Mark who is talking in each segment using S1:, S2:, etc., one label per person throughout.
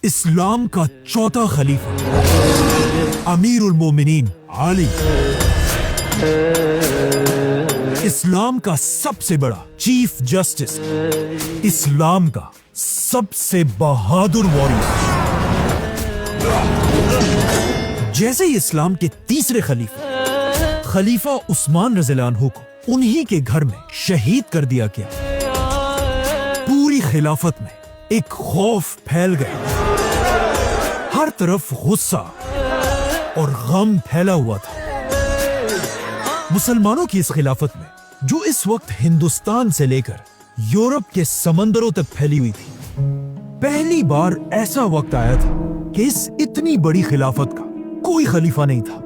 S1: इस्लाम का चौथा खलीफा अमीरुल मोमिनीन अली, इस्लाम का सबसे बड़ा चीफ जस्टिस, इस्लाम का सबसे बहादुर वॉरियर। जैसे ही इस्लाम के तीसरे खलीफा उस्मान रज़ियल्लाहु अन्हु को उन्हीं के घर में शहीद कर दिया गया, पूरी खिलाफत में एक खौफ फैल गया। हर तरफ गुस्सा और गम फैला हुआ था। मुसलमानों की इस खिलाफत में, जो इस वक्त हिंदुस्तान से लेकर यूरोप के समंदरों तक फैली हुई थी, पहली बार ऐसा वक्त आया था कि इस इतनी बड़ी खिलाफत का कोई खलीफा नहीं था।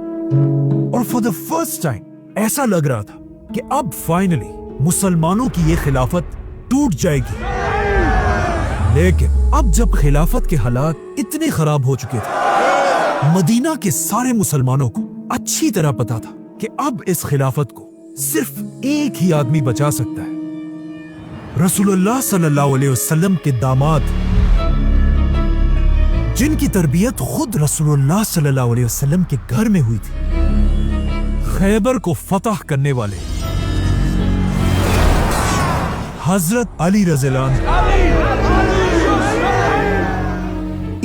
S1: और फॉर द फर्स्ट टाइम ऐसा लग रहा था कि अब फाइनली मुसलमानों की ये खिलाफत टूट जाएगी। लेकिन अब जब खिलाफत के हालात इतने खराब हो चुके थे, मदीना के सारे मुसलमानों को अच्छी तरह पता था कि अब इस खिलाफत को सिर्फ एक ही आदमी बचा सकता है, रसूलुल्लाह सल्लल्लाहु अलैहि वसल्लम के दामाद, जिनकी तरबियत खुद रसूलुल्लाह सल्लल्लाहु अलैहि वसल्लम के घर में हुई थी, खैबर को फतह करने वाले हजरत अली रज़ियल्लाहु अन्हु।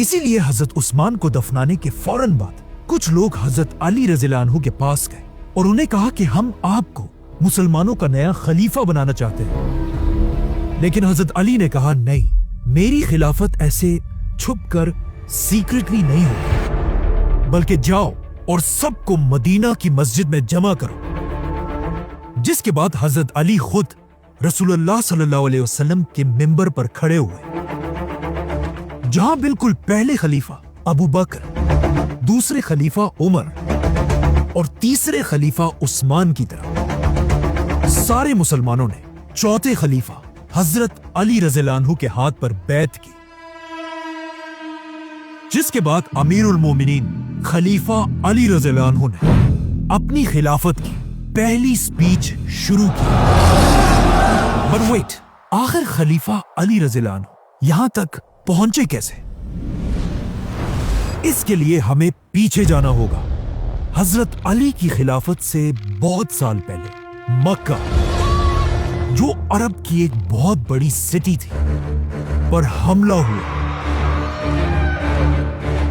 S1: इसीलिए हजरत उस्मान को दफनाने के फौरन बाद कुछ लोग हजरत अली रज़ियल्लाहु अन्हु के पास गए और उन्हें कहा कि हम आपको मुसलमानों का नया खलीफा बनाना चाहते हैं। लेकिन हजरत अली ने कहा, नहीं, मेरी खिलाफत ऐसे छुपकर सीक्रेटली नहीं होगी, बल्कि जाओ और सबको मदीना की मस्जिद में जमा करो। जिसके बाद हजरत अली खुद रसूलुल्लाह सल्लल्लाहु अलैहि वसल्लम के मिंबर पर खड़े हुए, जहां बिल्कुल पहले खलीफा अबू बकर, दूसरे खलीफा उमर और तीसरे खलीफा उस्मान की तरह सारे मुसलमानों ने चौथे खलीफा हजरत अली रज़ियल्लाहु अन्हु के हाथ पर बैत की। जिसके बाद अमीरुल मोमिनीन खलीफा अली रज़ियल्लाहु अन्हु ने अपनी खिलाफत की पहली स्पीच शुरू की। बट वेट, आखिर खलीफा अली रज़ियल्लाहु अन्हु यहां तक पहुंचे कैसे? इसके लिए हमें पीछे जाना होगा, हजरत अली की खिलाफत से बहुत साल पहले मक्का, जो अरब की एक बहुत बड़ी सिटी थी, पर हमला हुआ।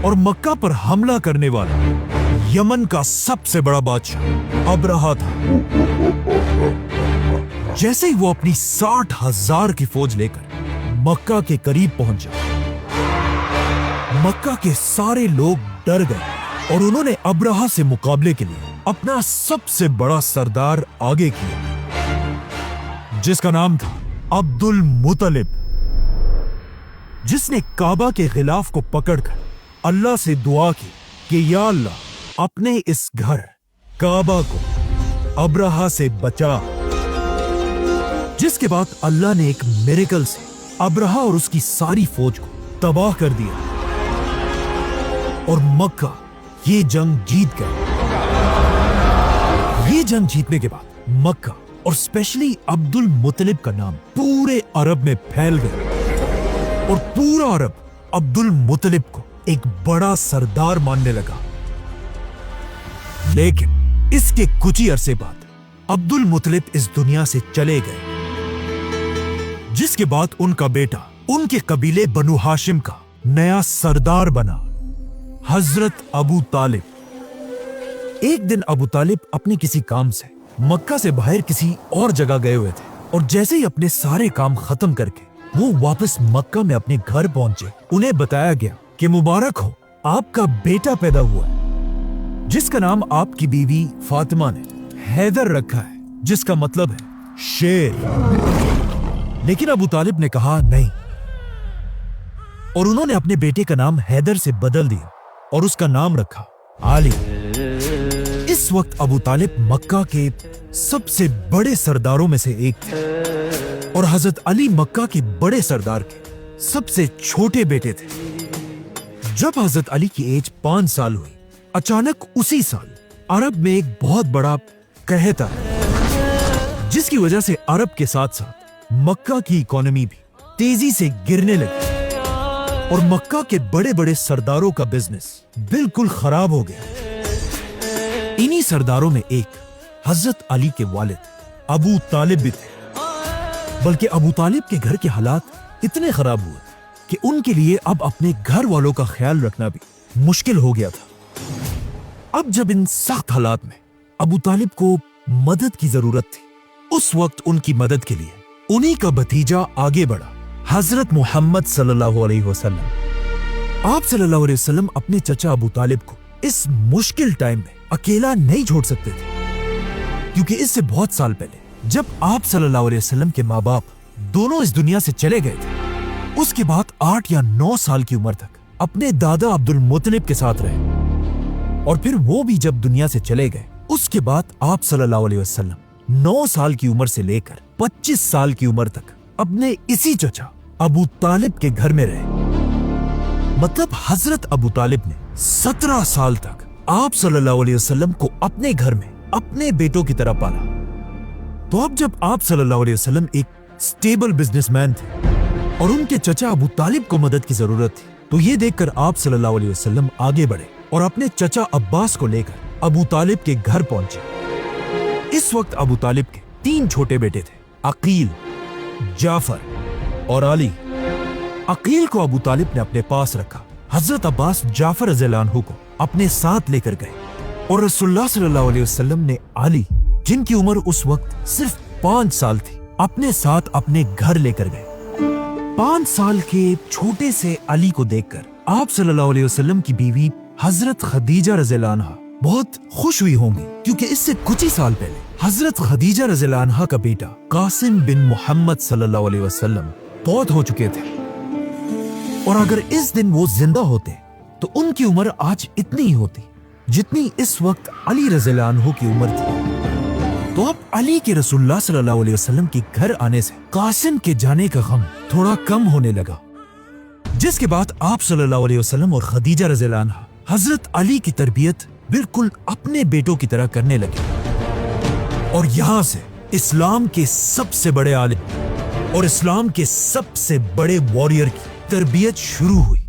S1: और मक्का पर हमला करने वाला यमन का सबसे बड़ा बादशाह अबरहा था। जैसे ही वो अपनी 60,000 की फौज लेकर मक्का के करीब पहुंचा, मक्का के सारे लोग डर गए और उन्होंने अबरहा से मुकाबले के लिए अपना सबसे बड़ा सरदार आगे किया, जिसका नाम था अब्दुल मुत्तलिब, जिसने काबा के खिलाफ को पकड़कर अल्लाह से दुआ की कि या अल्लाह, अपने इस घर काबा को अबरहा से बचा। जिसके बाद अल्लाह ने एक मिरेकल से अबरहा और उसकी सारी फौज को तबाह कर दिया और मक्का ये जंग जीत गए। ये जंग जीतने के बाद मक्का और स्पेशली अब्दुल मुत्तलिब का नाम पूरे अरब में फैल गया और पूरा अरब अब्दुल मुत्तलिब को एक बड़ा सरदार मानने लगा। लेकिन इसके कुछ ही अरसे बाद अब्दुल मुत्तलिब इस दुनिया से चले गए, जिसके बाद उनका बेटा उनके कबीले बनु हाशिम का नया सरदार बना, हजरत अबू तालिब। एक दिन अबू तालिब अपने किसी काम से मक्का से बाहर किसी और जगह गए हुए थे और जैसे ही अपने सारे काम खत्म करके वो वापस मक्का में अपने घर पहुंचे, उन्हें बताया गया कि मुबारक हो, आपका बेटा पैदा हुआ है, जिसका नाम आपकी बीवी फातिमा ने हैदर रखा है, जिसका मतलब है शेर। लेकिन अबू तालिब ने कहा नहीं, और उन्होंने अपने बेटे का नाम हैदर से बदल दिया और उसका नाम रखा आली। इस वक्त अबू तालिब मक्का के सबसे बड़े सरदारों में से एक थे और हजरत अली मक्का के बड़े सरदार के सबसे छोटे बेटे थे। जब हजरत अली की एज 5 साल हुई, अचानक उसी साल अरब में एक बहुत बड़ा कहत आया, जिसकी वजह से अरब के साथ साथ मक्का की इकोनॉमी भी तेजी से गिरने लगी। اور مکہ کے بڑے بڑے سرداروں کا بزنس بالکل خراب ہو گیا۔ انہی سرداروں میں ایک حضرت علی کے والد ابو طالب بھی تھے، بلکہ ابو طالب کے گھر کے حالات اتنے خراب ہوئے کہ ان کے لیے اب اپنے گھر والوں کا خیال رکھنا بھی مشکل ہو گیا تھا۔ اب جب ان سخت حالات میں ابو طالب کو مدد کی ضرورت تھی، اس وقت ان کی مدد کے لیے انہی کا بھتیجا آگے بڑھا، حضرت محمد صلی اللہ علیہ وسلم۔ آپ صلی اللہ علیہ وسلم اپنے چچا ابو طالب کو اس مشکل ٹائم میں اکیلا نہیں چھوڑ سکتے تھے، کیونکہ اس سے بہت سال پہلے جب آپ صلی اللہ علیہ وسلم کے ماں باپ دونوں اس دنیا سے چلے گئے تھے، اس کے بعد 8 یا 9 سال کی عمر تک اپنے دادا عبد المطلب کے ساتھ رہے، اور پھر وہ بھی جب دنیا سے چلے گئے، اس کے بعد آپ صلی اللہ علیہ وسلم 9 سال کی عمر سے لے کر 25 سال کی عمر تک اپنے اسی چچا ابو طالب کے گھر میں رہے۔ مطلب حضرت ابو طالب نے 17 سال تک آپ صلی اللہ علیہ وسلم کو اپنے گھر میں اپنے بیٹوں کی طرح پالا۔ تو اب جب آپ صلی اللہ علیہ وسلم ایک سٹیبل بزنس مین تھے اور ان کے چچا ابو طالب کو مدد کی ضرورت تھی، تو یہ دیکھ کر آپ صلی اللہ علیہ وسلم آگے بڑھے اور اپنے چچا عباس کو لے کر ابو طالب کے گھر پہنچے۔ اس وقت ابو طالب کے 3 چھوٹے بیٹے تھے، عقیل، جعفر اور علی۔ عقیل کو ابو طالب نے اپنے پاس رکھا۔ حضرت عباس جعفر رضی اللہ عنہ کو اپنے ساتھ لے کر گئے، اور رسول اللہ صلی اللہ علیہ وسلم نے علی، جن کی عمر اس وقت صرف 5 سال تھی، اپنے ساتھ اپنے گھر لے کر گئے۔ 5 سال کے چھوٹے سے علی کو دیکھ کر آپ صلی اللہ علیہ وسلم کی بیوی حضرت خدیجہ رضی اللہ عنہا بہت خوش ہوئی ہوں گی، کیونکہ اس سے کچھ ہی سال پہلے حضرت خدیجہ رضی اللہ عنہا کا بیٹا قاسم بن محمد صلی اللہ علیہ وسلم فوت ہو چکے تھے، اور اگر اس دن وہ زندہ ہوتے تو ان کی عمر آج اتنی ہی ہوتی جتنی اس وقت علی رضی اللہ عنہ کی عمر تھی۔ تو اب علی کے رسول اللہ صلی اللہ علیہ وسلم کے گھر آنے سے قاسم کے جانے کا غم تھوڑا کم ہونے لگا، جس کے بعد آپ صلی اللہ علیہ وسلم اور خدیجہ رضی اللہ عنہا حضرت علی کی تربیت بالکل اپنے بیٹوں کی طرح کرنے لگے، اور یہاں سے اسلام کے سب سے بڑے عالم اور اسلام کے سب سے بڑے واریر کی تربیت شروع ہوئی۔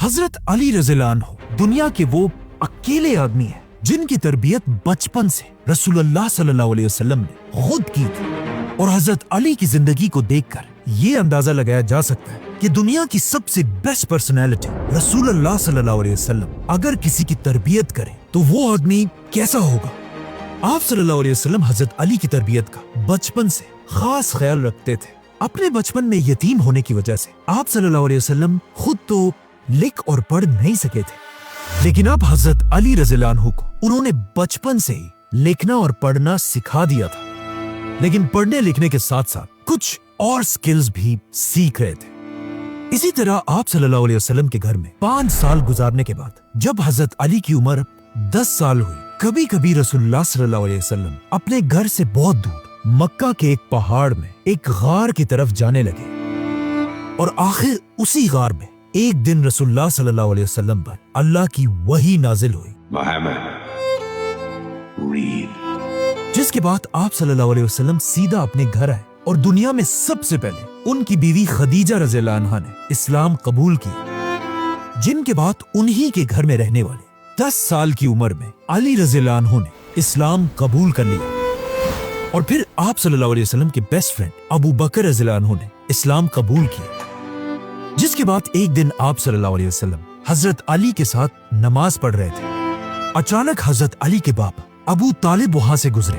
S1: حضرت علی رضی اللہ عنہ دنیا کے وہ اکیلے آدمی ہیں جن کی تربیت بچپن سے رسول اللہ صلی اللہ علیہ وسلم نے خود کی تھی، اور حضرت علی کی زندگی کو دیکھ کر یہ اندازہ لگایا جا سکتا ہے کہ دنیا کی سب سے بیسٹ پرسنالٹی رسول اللہ صلی اللہ علیہ وسلم اگر کسی کی تربیت کرے تو وہ آدمی کیسا ہوگا۔ آپ صلی اللہ علیہ وسلم حضرت علی کی تربیت کا بچپن سے خاص خیال رکھتے تھے۔ اپنے بچپن میں یتیم ہونے کی وجہ سے آپ صلی اللہ علیہ وسلم خود تو لکھ اور پڑھ نہیں سکے تھے، لیکن اب حضرت علی رضی اللہ عنہ کو انہوں نے بچپن سے ہی لکھنا اور پڑھنا سکھا دیا تھا، لیکن پڑھنے لکھنے کے ساتھ ساتھ کچھ اور سکلز بھی سیکھ رہے تھے۔ اسی طرح آپ صلی اللہ علیہ وسلم کے گھر میں 5 سال گزارنے کے بعد جب حضرت علی کی عمر 10 سال ہوئی، کبھی کبھی رسول اللہ صلی اللہ علیہ وسلم اپنے گھر سے بہت دور مکہ کے ایک پہاڑ میں ایک غار کی طرف جانے لگے، اور آخر اسی غار میں ایک دن رسول اللہ صلی اللہ علیہ وسلم پر اللہ کی وحی نازل ہوئی، جس کے بعد آپ صلی اللہ علیہ وسلم سیدھا اپنے گھر آئے، اور دنیا میں سب سے پہلے ان کی بیوی خدیجہ رضی اللہ عنہا نے اسلام قبول کی، جن کے بعد انہی کے گھر میں رہنے والے 10 سال کی عمر میں علی رضی اللہ عنہ نے اسلام قبول کر لیا، اور پھر آپ صلی اللہ علیہ وسلم کے بیسٹ فرینڈ ابو بکر رضی اللہ عنہ نے اسلام قبول کیا، جس کے بعد ایک دن آپ صلی اللہ علیہ وسلم حضرت علی کے ساتھ نماز پڑھ رہے تھے۔ اچانک حضرت علی کے باپ ابو طالب وہاں سے گزرے،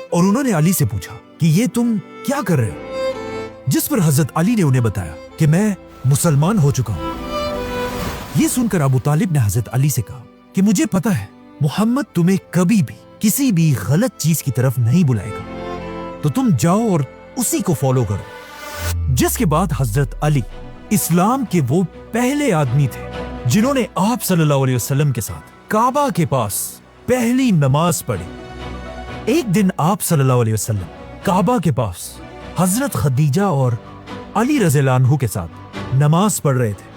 S1: اور انہوں نے علی سے پوچھا کہ یہ تم کیا کر رہے ہو؟ جس پر حضرت علی نے انہیں بتایا کہ میں مسلمان ہو چکا ہوں۔ یہ سن کر ابو طالب نے حضرت علی سے کہا کہ مجھے پتا ہے محمد تمہیں کبھی بھی کسی بھی غلط چیز کی طرف نہیں بلائے گا، تو تم جاؤ اور اسی کو فالو کرو۔ جس کے بعد حضرت علی اسلام کے وہ پہلے آدمی تھے جنہوں نے آپ صلی اللہ علیہ وسلم کے ساتھ کعبہ کے پاس پہلی نماز پڑھی۔ ایک دن آپ صلی اللہ علیہ وسلم کعبہ کے پاس حضرت خدیجہ اور علی رضی اللہ عنہ کے ساتھ نماز پڑھ رہے تھے۔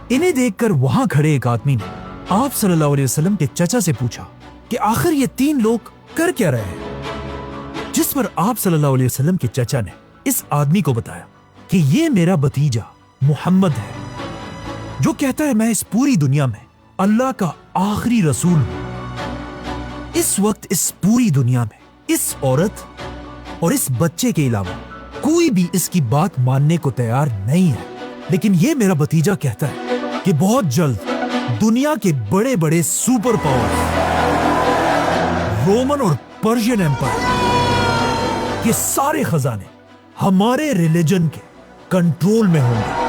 S1: انہیں دیکھ کر وہاں کھڑے ایک آدمی نے آپ صلی اللہ علیہ وسلم کے چچا سے پوچھا کہ آخر یہ 3 لوگ کر کیا رہے ہیں؟ جس پر آپ صلی اللہ علیہ وسلم کے چچا نے اس آدمی کو بتایا کہ یہ میرا بھتیجا मुहम्मद है, जो कहता है मैं इस पूरी दुनिया में अल्लाह का आखिरी रसूल हूं। इस वक्त इस पूरी दुनिया में इस औरत और इस बच्चे के अलावा कोई भी इसकी बात मानने को तैयार नहीं है। लेकिन ये मेरा भतीजा कहता है कि बहुत जल्द दुनिया के बड़े बड़े सुपर पावर्स, रोमन और पर्शियन एम्पायर के सारे खजाने हमारे रिलीजन के कंट्रोल में होंगे।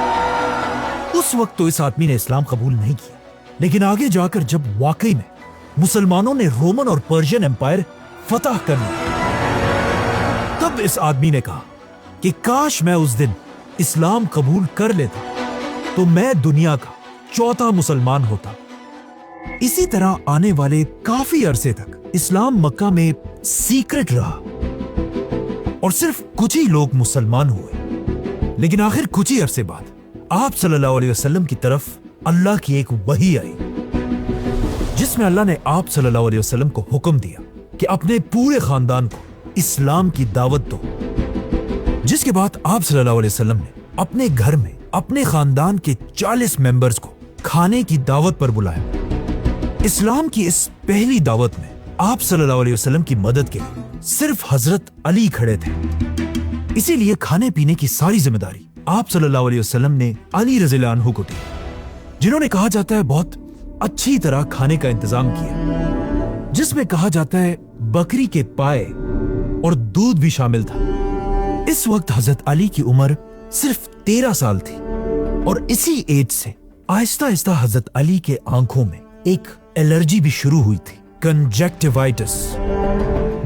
S1: उस वक्त तो इस आदमी ने इस्लाम कबूल नहीं किया, लेकिन आगे जाकर जब वाकई में मुसलमानों ने रोमन और पर्शियन एम्पायर फतह कर लिया, तब इस आदमी ने कहा कि काश मैं उस दिन इस्लाम कबूल कर लेता तो मैं दुनिया का चौथा मुसलमान होता। इसी तरह आने वाले काफी अरसे तक इस्लाम मक्का में सीक्रेट रहा और सिर्फ कुछ ही लोग मुसलमान हुए। लेकिन आखिर कुछ ही अरसे बाद आप सल्लल्लाहु अलैहि वसल्लम की तरफ अल्लाह की एक वही आई, जिसमें अल्लाह ने आप सल्लल्लाहु अलैहि वसल्लम को हुक्म दिया कि अपने पूरे खानदान को इस्लाम की दावत दो। जिसके बाद आप सल्लल्लाहु अलैहि वसल्लम ने अपने घर में अपने खानदान के 40 मेंबर्स को खाने की दावत पर बुलाया। इस्लाम की इस पहली दावत में आप सल्लल्लाहु अलैहि वसल्लम की मदद के लिए सिर्फ हजरत अली खड़े थे। इसीलिए खाने पीने की सारी जिम्मेदारी आप सल्लल्लाहु अलैहि वसल्लम ने अली रज़ियल्लाहु अन्हु को दी, जिन्होंने कहा जाता है बहुत अच्छी तरह खाने का इंतजाम किया, जिसमें कहा जाता है बकरी के पाए और दूध भी शामिल था। इस वक्त हजरत अली की उम्र सिर्फ 13 साल थी और इसी एज से आहिस्ता आहिस्ता हजरत अली के आंखों में एक एलर्जी भी शुरू हुई थी, कंजक्टिवाइटिस,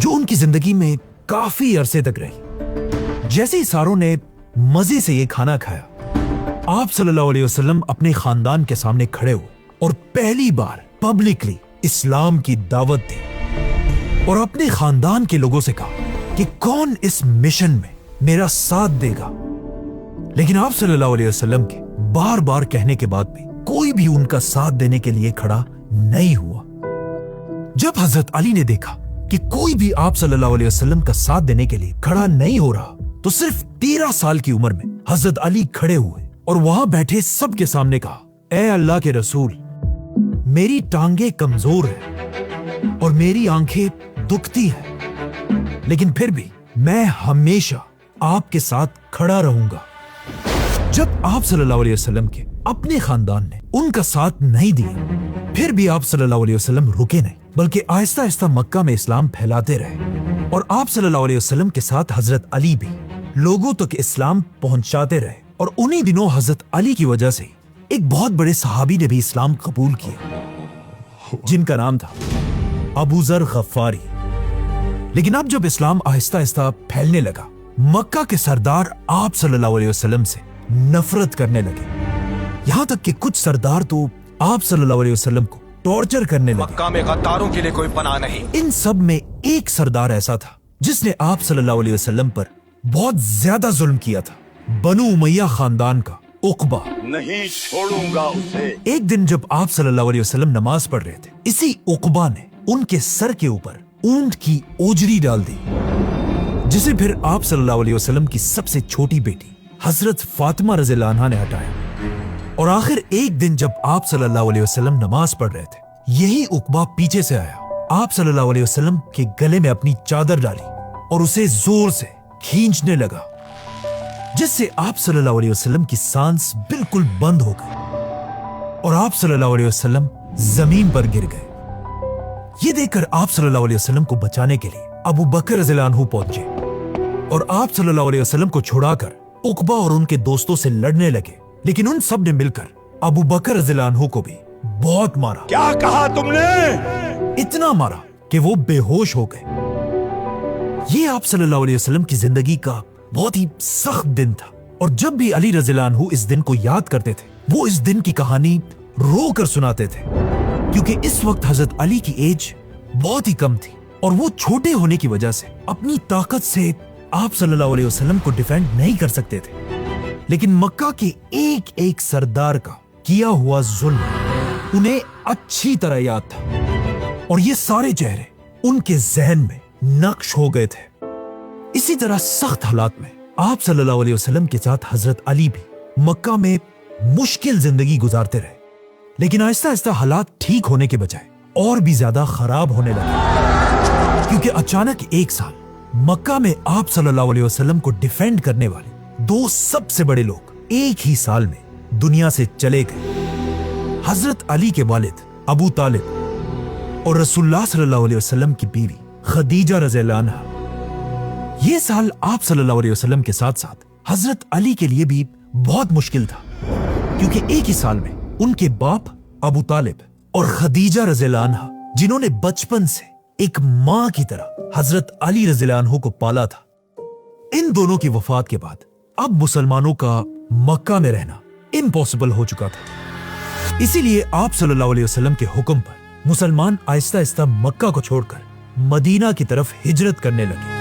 S1: जो उनकी जिंदगी में काफी अरसे तक रही। जैसे ही सारों ने मजे से ये खाना खाया, आप सल्लल्लाहु अलैहि वसल्लम अपने खानदान के सामने खड़े हुए और पहली बार पब्लिकली इस्लाम की दावत दी और अपने खानदान के लोगों से कहा कि कौन इस मिशन में मेरा साथ देगा। लेकिन आप सल्लल्लाहु अलैहि वसल्लम के बार बार कहने के बाद भी कोई भी उनका साथ देने के लिए खड़ा नहीं हुआ। जब हजरत अली ने देखा कि कोई भी आप सल्लल्लाहु अलैहि वसल्लम का साथ देने के लिए खड़ा नहीं हो रहा, तो सिर्फ 13 साल की उम्र में हजरत अली खड़े हुए और वहां बैठे सबके सामने कहा, ऐ अल्लाह के रसूल, मेरी टांगे कमजोर है और मेरी आंखें दुखती है, लेकिन फिर भी मैं हमेशा आपके साथ खड़ा रहूंगा। जब आप सल्लल्लाहु अलैहि वसल्लम के अपने खानदान ने उनका साथ नहीं दिया, फिर भी आप सल्लल्लाहु अलैहि वसल्लम रुके नहीं, बल्कि आहिस्ता आहिस्ता मक्का में इस्लाम फैलाते रहे और आप सल्लल्लाहु अलैहि वसल्लम के साथ हजरत अली भी लोगों तक इस्लाम पहुंचाते रहे। और उन्हीं दिनों हजरत अली की वजह से एक बहुत बड़े सहाबी ने भी इस्लाम कबूल किया, जिनका नाम था अबू जर गफ्फारी। लेकिन अब जब इस्लाम आहिस्ता आहिस्ता फैलने लगा, मक्का के सरदार आप सल्लल्लाहु अलैहि वसल्लम से नफरत करने लगे। यहां तक कि कुछ सरदार तो आप सल्लल्लाहु अलैहि वसल्लम को टॉर्चर करने लगे।
S2: मक्का में गद्दारों के लिए कोई पनाह नहीं।
S1: इन सब में एक सरदार ऐसा था जिसने आप सल्लल्लाहु अलैहि वसल्लम पर बहुत ज्यादा जुल्म किया था, बनु उमैया खानदान का उकबा।
S3: नहीं छोड़ूंगा उसे।
S1: एक दिन जब आप सल्लल्लाहु अलैहि वसल्लम नमाज पढ़ रहे थे, इसी उकबा ने उनके सर के ऊपर ऊंट की ओजरी डाल दी, जिसे फिर आप सल्लल्लाहु अलैहि वसल्लम की सबसे छोटी बेटी हजरत फातिमा रज़ियल्लाहु अन्हा ने हटाया। और आखिर एक दिन जब आप सल्लल्लाहु अलैहि वसल्लम नमाज पढ़ रहे थे, यही उकबा पीछे से आया, आप सल्लल्लाहु अलैहि वसल्लम के गले में अपनी चादर डाली और उसे जोर से खींचने लगा, जिससे आप सल्लल्लाहु अलैहि वसल्लम की सांस बिल्कुल बंद हो गई और आप सल्लल्लाहु अलैहि वसल्लम जमीन पर गिर गए। ये देखकर आप सल्लल्लाहु अलैहि वसल्लम को बचाने के लिए अबू बकर रज़ियल्लाहु अन्हु पहुंचे और आप सल्लल्लाहु अलैहि वसल्लम को छुड़ाकर उकबा और उनके दोस्तों से लड़ने लगे। लेकिन उन सब ने मिलकर अबू बकर रज़ियल्लाहु अन्हु को भी बहुत मारा।
S3: क्या कहा तुमने?
S1: इतना मारा कि वो बेहोश हो गए। ये आप सल्लल्लाहु अलैहि वसल्लम की जिंदगी का बहुत ही सख्त दिन था और जब भी अली रज़ियल्लाहु अन्हु इस दिन को याद करते थे, वो इस दिन की कहानी रो कर सुनाते थे, क्योंकि इस वक्त हजरत अली की एज बहुत ही कम थी और वो छोटे होने की वजह से अपनी ताकत से आप सल्लल्लाहु अलैहि वसल्लम को डिफेंड नहीं कर सकते थे। लेकिन मक्का के एक एक सरदार का किया हुआ जुल्म उन्हें अच्छी तरह याद था और ये सारे चेहरे उनके जहन में नक्श हो गए थे। इसी तरह सख्त हालात में आप सल्लल्लाहु अलैहि वसल्लम के साथ हजरत अली भी मक्का में मुश्किल जिंदगी गुजारते रहे, लेकिन आहिस्ता आहिस्ता हालात ठीक होने के बजाय और भी ज्यादा खराब होने लगे, क्योंकि अचानक एक साल मक्का में आप सल्लल्लाहु अलैहि वसल्लम को डिफेंड करने वाले दो सबसे बड़े लोग एक ही साल में दुनिया से चले गए। हजरत अली के वालिद अबू तालिब और रसूलुल्लाह सल्लल्लाहु अलैहि वसल्लम की बीवी खदीजा रज़ियल्लाहु अन्हा। ये साल आप सल्लल्लाहु अलैहि वसल्लम के साथ साथ हजरत अली के लिए भी बहुत मुश्किल था, क्योंकि एक ही साल में उनके बाप अबू तालिब और खदीजा रज़ियल्लाहु अन्हा, जिन्होंने बचपन से एक मां की तरह हजरत अली रज़ियल्लाहु अन्हु को पाला था, इन दोनों की वफात के बाद अब मुसलमानों का मक्का में रहना इम्पॉसिबल हो चुका था। इसीलिए आप सल्लल्लाहु अलैहि वसल्लम के हुक्म पर मुसलमान आहिस्ता आहिस्ता मक्का को छोड़कर मदीना की तरफ हिजरत करने लगे।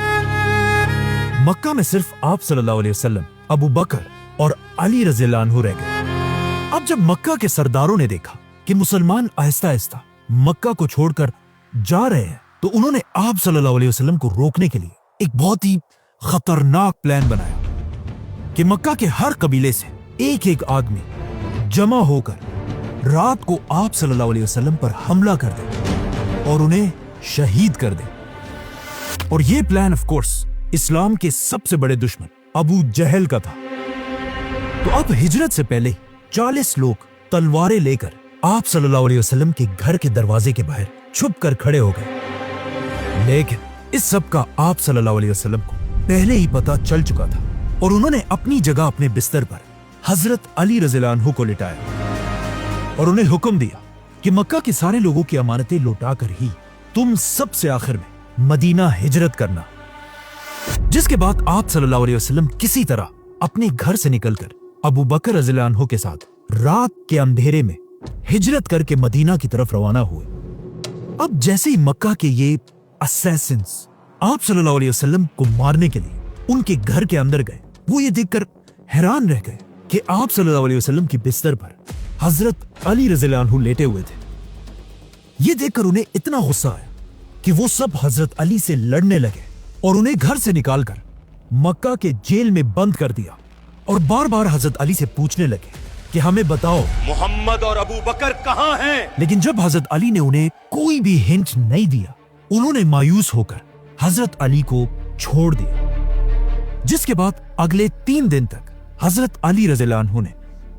S1: मक्का में सिर्फ आप सल्लल्लाहु अलैहि वसल्लम, अबू बकर और अली रज़ियल्लाहु अन्हु रह गए। अब जब मक्का के सरदारों ने देखा कि मुसलमान आहिस्ता आहिस्ता मक्का को छोड़कर जा रहे हैं, तो उन्होंने आप सल्लल्लाहु अलैहि वसल्लम को रोकने के लिए एक बहुत ही खतरनाक प्लान बनाया कि मक्का के हर कबीले से एक एक आदमी जमा होकर रात को आप सल्लल्लाहु अलैहि वसल्लम पर हमला कर दे और उन्हें शहीद कर दे। और यह प्लान ऑफ कोर्स इस्लाम के सबसे बड़े दुश्मन अबू जहल का था। तो अब हिजरत से पहले 40 लोग तलवारें लेकर आप सल्लल्लाहु अलैहि वसल्लम के घर के दरवाजे के बाहर छुप कर खड़े हो गए। लेकिन इस सब का आप सल्लल्लाहु अलैहि वसल्लम को पहले ही पता चल चुका था और उन्होंने अपनी जगह अपने बिस्तर पर हजरत अली रज़ियल्लाहु अन्हु को लिटाया और उन्हें हुक्म दिया कि मक्का के सारे लोगों की अमानतें लौटाकर ही तुम सबसे आखिर में मदीना हिजरत करना। जिसके बाद आप सल्लल्लाहु अलैहि वसल्लम किसी तरह अपने घर से निकलकर अबू बकर रज़ियल्लाहु अन्हु के साथ रात के अंधेरे में हिजरत करके मदीना की तरफ रवाना हुए। अब जैसे ही मक्का के ये असैसिन्स आप सल्लल्लाहु अलैहि वसल्लम को मारने के लिए उनके घर के अंदर गए, वो ये देखकर हैरान रह गए कि आप सल्लल्लाहु अलैहि वसल्लम की बिस्तर पर हजरत अली रज़ियल्लाहु अन्हु लेटे हुए थे। ये देखकर उन्हें इतना गुस्सा आया कि वो सब हजरत अली से लड़ने लगे और उन्हें घर से निकालकर मक्का के जेल में बंद कर दिया और बार बार हजरत अली से पूछने लगे कि हमें बताओ
S3: मोहम्मद और अबू बकर कहाँ हैं?
S1: लेकिन जब हजरत अली ने उन्हें कोई भी हिंट नहीं दिया, उन्होंने मायूस होकर हजरत अली को छोड़ दिया। जिसके बाद अगले 3 दिन तक हजरत अली रज़ियल्लाहु अन्हु ने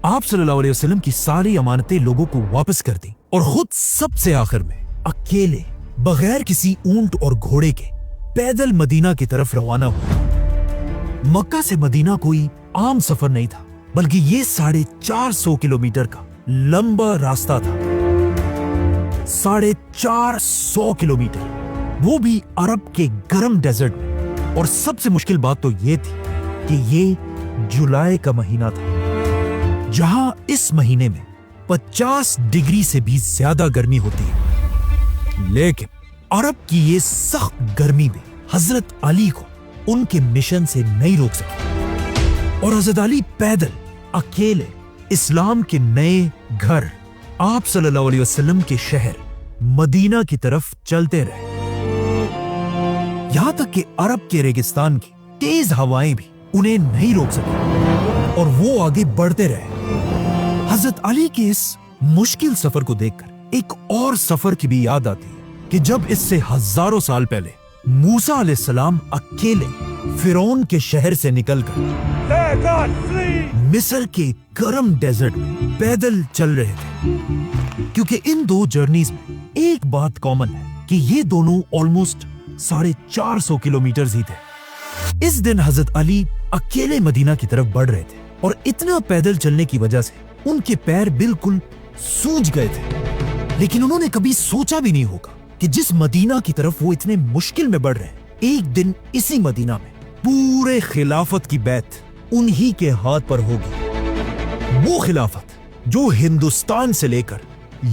S1: आप सल्लल्लाहु अलैहि वसल्लम की सारी अमानतें लोगों को वापस कर दी और खुद सबसे आखिर में अकेले बगैर किसी ऊंट और घोड़े के पैदल मदीना की तरफ रवाना हुए। मक्का से मदीना कोई आम सफर नहीं था, बल्कि ये 450 किलोमीटर का लंबा रास्ता था। 450 किलोमीटर, वो भी अरब के गर्म डेजर्ट में। और सबसे मुश्किल बात तो ये थी कि ये जुलाई का महीना था, जहां इस महीने में 50 डिग्री से भी ज्यादा गर्मी होती है। लेकिन अरब की ये सख्त गर्मी भी हजरत अली को उनके मिशन से नहीं रोक सकी और हजरत अली पैदल अकेले इस्लाम के नए घर आप सल्लल्लाहु अलैहि वसल्लम के शहर मदीना की तरफ चलते रहे। यहां तक कि अरब के रेगिस्तान की तेज हवाएं भी उन्हें नहीं रोक सकी और वो आगे बढ़ते रहे। हजरत अली के इस मुश्किल सफर को देखकर एक और सफर की भी याद आती है कि जब इससे हजारों साल पहले मूसा अलैहिस्सलाम अकेले फिरौन के शहर से निकलकर मिस्र के गर्म डेजर्ट में पैदल चल रहे थे। क्योंकि इन दो जर्नीज में एक बात कॉमन है कि ये दोनों ऑलमोस्ट 450 किलोमीटर ही थे। इस दिन हजरत अली अकेले मदीना की तरफ बढ़ रहे थे और इतना पैदल चलने की वजह से उनके पैर बिल्कुल सूज गए थे। लेकिन उन्होंने कभी सोचा भी नहीं होगा कि जिस मदीना की तरफ वो इतने मुश्किल में बढ़ रहे हैं, एक दिन इसी मदीना में पूरे खिलाफत की बैत उन्हीं के हाथ पर होगी। वो खिलाफत जो हिंदुस्तान से लेकर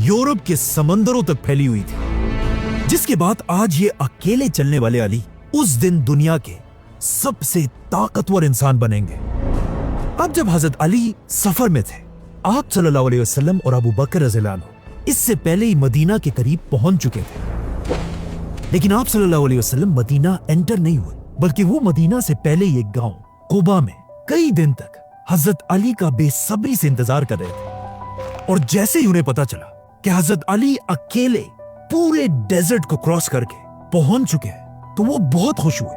S1: यूरोप के समंदरों तक फैली हुई थी, जिसके बाद आज ये अकेले चलने वाले अली उस दिन दुनिया के सबसे ताकतवर इंसान बनेंगे। अब जब हजरत अली सफर में थे, आप सल्लल्लाहु अलैहि वसल्लम और अबू बकर रज़ियल्लाहु अन्हु इससे पहले ही मदीना के करीब पहुंच चुके थे। लेकिन आप सल्लल्लाहु अलैहि वसल्लम मदीना एंटर नहीं हुए, बल्कि वो मदीना से पहले ही एक गांव कुबा में कई दिन तक हजरत अली का बेसब्री से इंतजार कर रहे थे। और जैसे ही उन्हें पता चला कि हजरत अली अकेले पूरे डेजर्ट को क्रॉस करके पहुंच चुके हैं, तो वो बहुत खुश हुए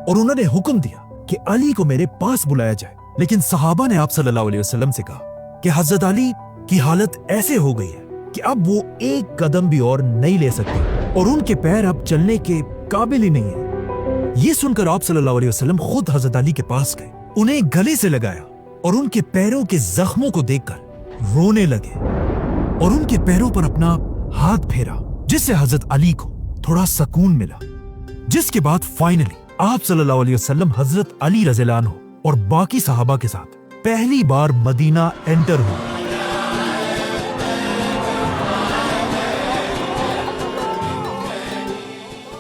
S1: और उन्होंने हुक्म दिया कि अली को मेरे पास बुलाया जाए। लेकिन सहाबा ने आप सल्लल्लाहु अलैहि वसल्लम से कहा कि हजरत अली की हालत ऐसे हो गई है कि अब वो एक कदम भी और नहीं ले सकते और उनके पैर अब चलने के काबिल ही नहीं है। ये सुनकर आप सल्लल्लाहु अलैहि वसल्लम खुद हजरत अली के पास गए, उन्हें गले से लगाया और उनके पैरों के जख्मों को देखकर रोने लगे और उनके पैरों पर अपना हाथ फेरा, जिससे हजरत अली को थोड़ा सुकून मिला। जिसके बाद फाइनली आप सल्लल्लाहु अलैहि वसल्लम हजरत अली रज़ियल्लाहु अन्हु और बाकी सहाबा के साथ पहली बार मदीना एंटर हुए।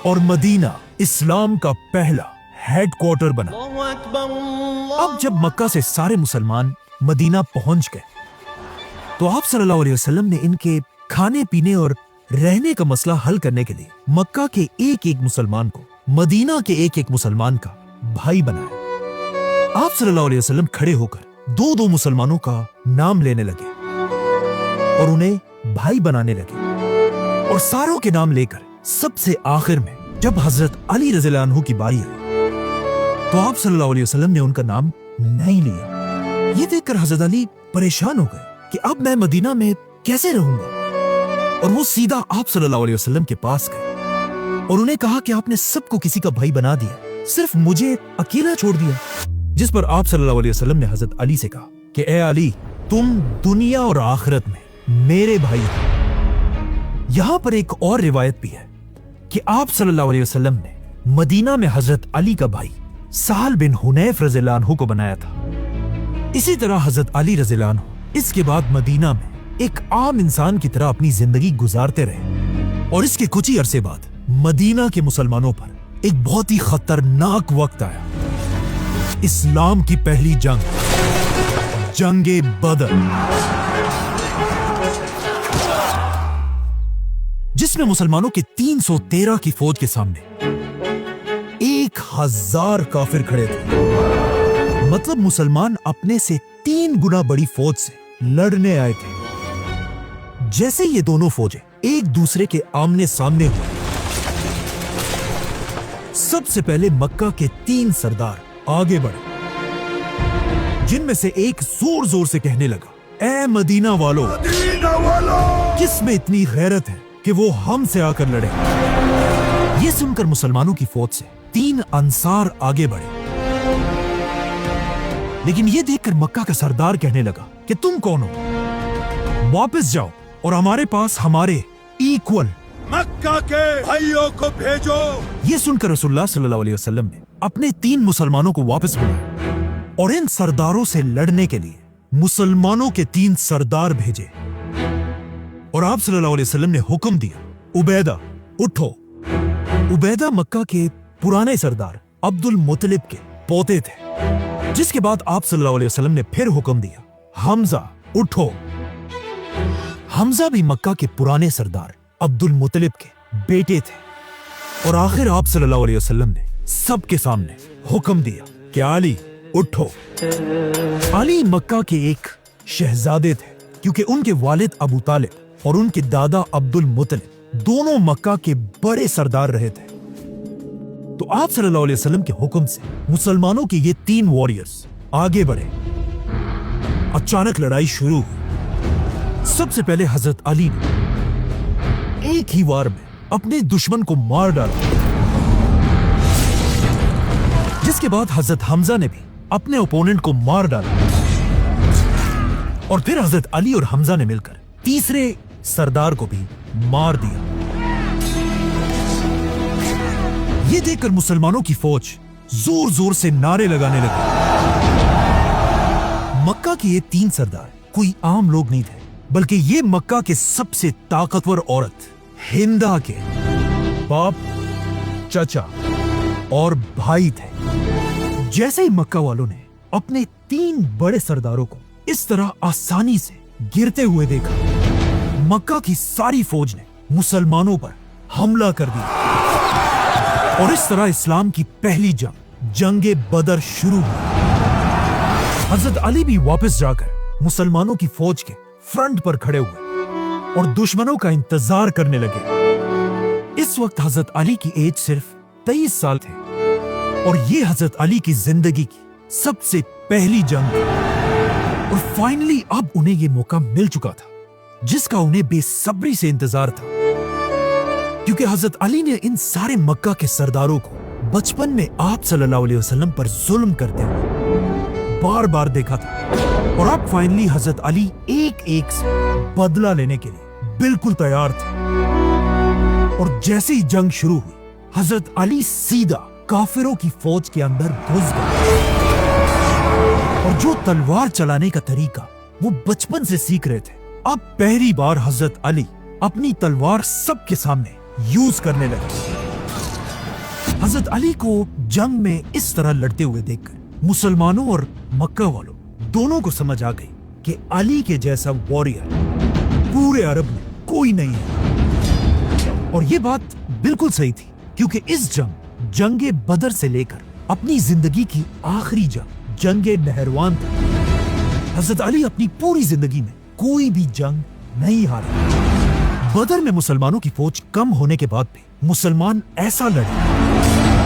S1: और मदीना इस्लाम का पहला हेडक्वार्टर बना। अब जब मक्का से सारे मुसलमान मदीना पहुंच गए, तो आप सल्लल्लाहु अलैहि वसल्लम ने इनके खाने पीने और रहने का मसला हल करने के लिए मक्का के एक एक मुसलमान को मदीना के एक एक मुसलमान का भाई बनाया। आप सल्लल्लाहु अलैहि वसल्लम खड़े होकर दो दो मुसलमानों का नाम लेने लगे और उन्हें भाई बनाने लगे। और सारों के नाम लेकर सबसे आखिर में जब हजरत अली रज़ियल्लाहु अन्हु की बारी आई, तो आप सल्लल्लाहु अलैहि वसल्लम ने उनका नाम नहीं लिया। ये देखकर हजरत अली परेशान हो गए कि अब मैं मदीना में कैसे रहूंगा। और वो सीधा आप सल्लल्लाहु अलैहि वसल्लम के पास गए और उन्हें कहा कि आपने सबको किसी का भाई बना दिया, सिर्फ मुझे अकेला छोड़ दिया। जिस पर आप सल्लल्लाहु अलैहि वसल्लम ने हजरत अली से कहा कि ए अली, तुम दुनिया और आखिरत में मेरे भाई हो। यहां पर एक और रिवायत भी है कि आप सल्लल्लाहु अलैहि वसल्लम ने मदीना में हजरत अली का भाई साल बिन हुनैफ रज़ियल्लाहु अन्हु को बनाया था। इसी तरह हजरत अली रज़ियल्लाहु अन्हु इसके बाद मदीना में एक आम इंसान की तरह अपनी जिंदगी गुजारते रहे। और इसके कुछ ही अरसे बाद मदीना के मुसलमानों पर एक बहुत ही खतरनाक वक्त आया। इस्लाम की पहली जंग, जंगे बदर, जिसमें मुसलमानों के 313 की फौज के सामने 1000 काफिर खड़े थे। मतलब मुसलमान अपने से 3 गुना बड़ी फौज से लड़ने आए थे। जैसे ये दोनों फौजें एक दूसरे के आमने सामने हुए, सबसे पहले मक्का के 3 सरदार आगे बढ़े, जिनमें से एक जोर जोर से कहने लगा, ए मदीना वालों, किस में इतनी गैरत है कि वो हमसे आकर लड़े। ये सुनकर मुसलमानों की फौज से 3 अंसार आगे बढ़े। लेकिन ये देखकर मक्का का सरदार कहने लगा कि तुम कौन हो, वापस जाओ और हमारे पास हमारे इक्वल
S3: मक्का के भाइयों को भेजो।
S1: ये सुनकर रसूलुल्लाह सल्लल्लाहु अलैहि वसल्लम ने अपने 3 मुसलमानों को वापस बुलाया और इन सरदारों से लड़ने के लिए मुसलमानों के 3 सरदार भेजे। और आप सल्लल्लाहु अलैहि वसल्लम ने हुक्म दिया, उबैदा उठो। उबैदा मक्का के पुराने सरदार अब्दुल मुत्तलिब के पोते थे। जिसके बाद आप सल्लल्लाहु अलैहि वसल्लम ने फिर हुक्म दिया, हमजा उठो। हमजा भी मक्का के पुराने सरदार अब्दुल मुत्तलिब के बेटे थे। और आखिर आप सल्लल्लाहु अलैहि वसल्लम ने सबके सामने हुक्म दिया कि अली उठो। अली मक्का के एक शहजादे थे, क्योंकि उनके वालिद अबू तालिब और उनके दादा अब्दुल मुत्तलिब दोनों मक्का के बड़े सरदार रहे थे। तो आप सल्लल्लाहु अलैहि वसल्लम के हुक्म से मुसलमानों के ये 3 वॉरियर्स आगे बढ़े। अचानक लड़ाई शुरू हुई। सबसे पहले हजरत अली ने एक ही वार में अपने दुश्मन को मार डाला। जिसके बाद हजरत हमजा ने भी अपने ओपोनेंट को मार डाला। और फिर हजरत अली और हमजा ने मिलकर तीसरे सरदार को भी मार दिया। ये देखकर मुसलमानों की फौज जोर जोर से नारे लगाने लगी। मक्का के ये 3 सरदार कोई आम लोग नहीं थे, बल्कि ये मक्का के सबसे ताकतवर औरत हिंदा के बाप, चाचा और भाई थे। जैसे ही मक्का वालों ने अपने 3 बड़े सरदारों को इस तरह आसानी से गिरते हुए देखा, मक्का की सारी फौज ने मुसलमानों पर हमला कर दिया। और इस तरह इस्लाम की पहली जंग, जंगे बदर शुरू हुई। हजरत अली भी वापस जाकर मुसलमानों की फौज के फ्रंट पर खड़े हुए और दुश्मनों का इंतजार करने लगे। इस वक्त हजरत अली की एज सिर्फ 23 साल थे और ये हजरत अली की जिंदगी की सबसे पहली जंग थी। और फाइनली अब उन्हें ये मौका मिल चुका था जिसका उन्हें बेसब्री से इंतजार था, क्योंकि हजरत अली ने इन सारे मक्का के सरदारों को बचपन में आप सल्लल्लाहु अलैहि वसल्लम पर जुल्म करते हुए बार बार देखा था। और अब फाइनली हजरत अली एक एक से बदला लेने के लिए बिल्कुल तैयार थे। और जैसे ही जंग शुरू हुई, हजरत अली सीधा काफिरों की फौज के अंदर घुस गए और जो तलवार चलाने का तरीका वो बचपन से सीख रहे थे, अब पहली बार हजरत अली अपनी तलवार सबके सामने यूज करने लगे। हजरत अली को जंग में इस तरह लड़ते हुए देखकर मुसलमानों और मक्का वालों दोनों को समझ आ गई कि अली के जैसा वॉरियर पूरे अरब में कोई नहीं है। और ये बात बिल्कुल सही थी, क्योंकि इस जंगे बदर से लेकर अपनी जिंदगी की आखिरी जंगे नहरवान तक हजरत अली अपनी पूरी जिंदगी में कोई भी जंग नहीं हारे। बदर में मुसलमानों की फौज कम होने के बाद भी मुसलमान ऐसा लड़े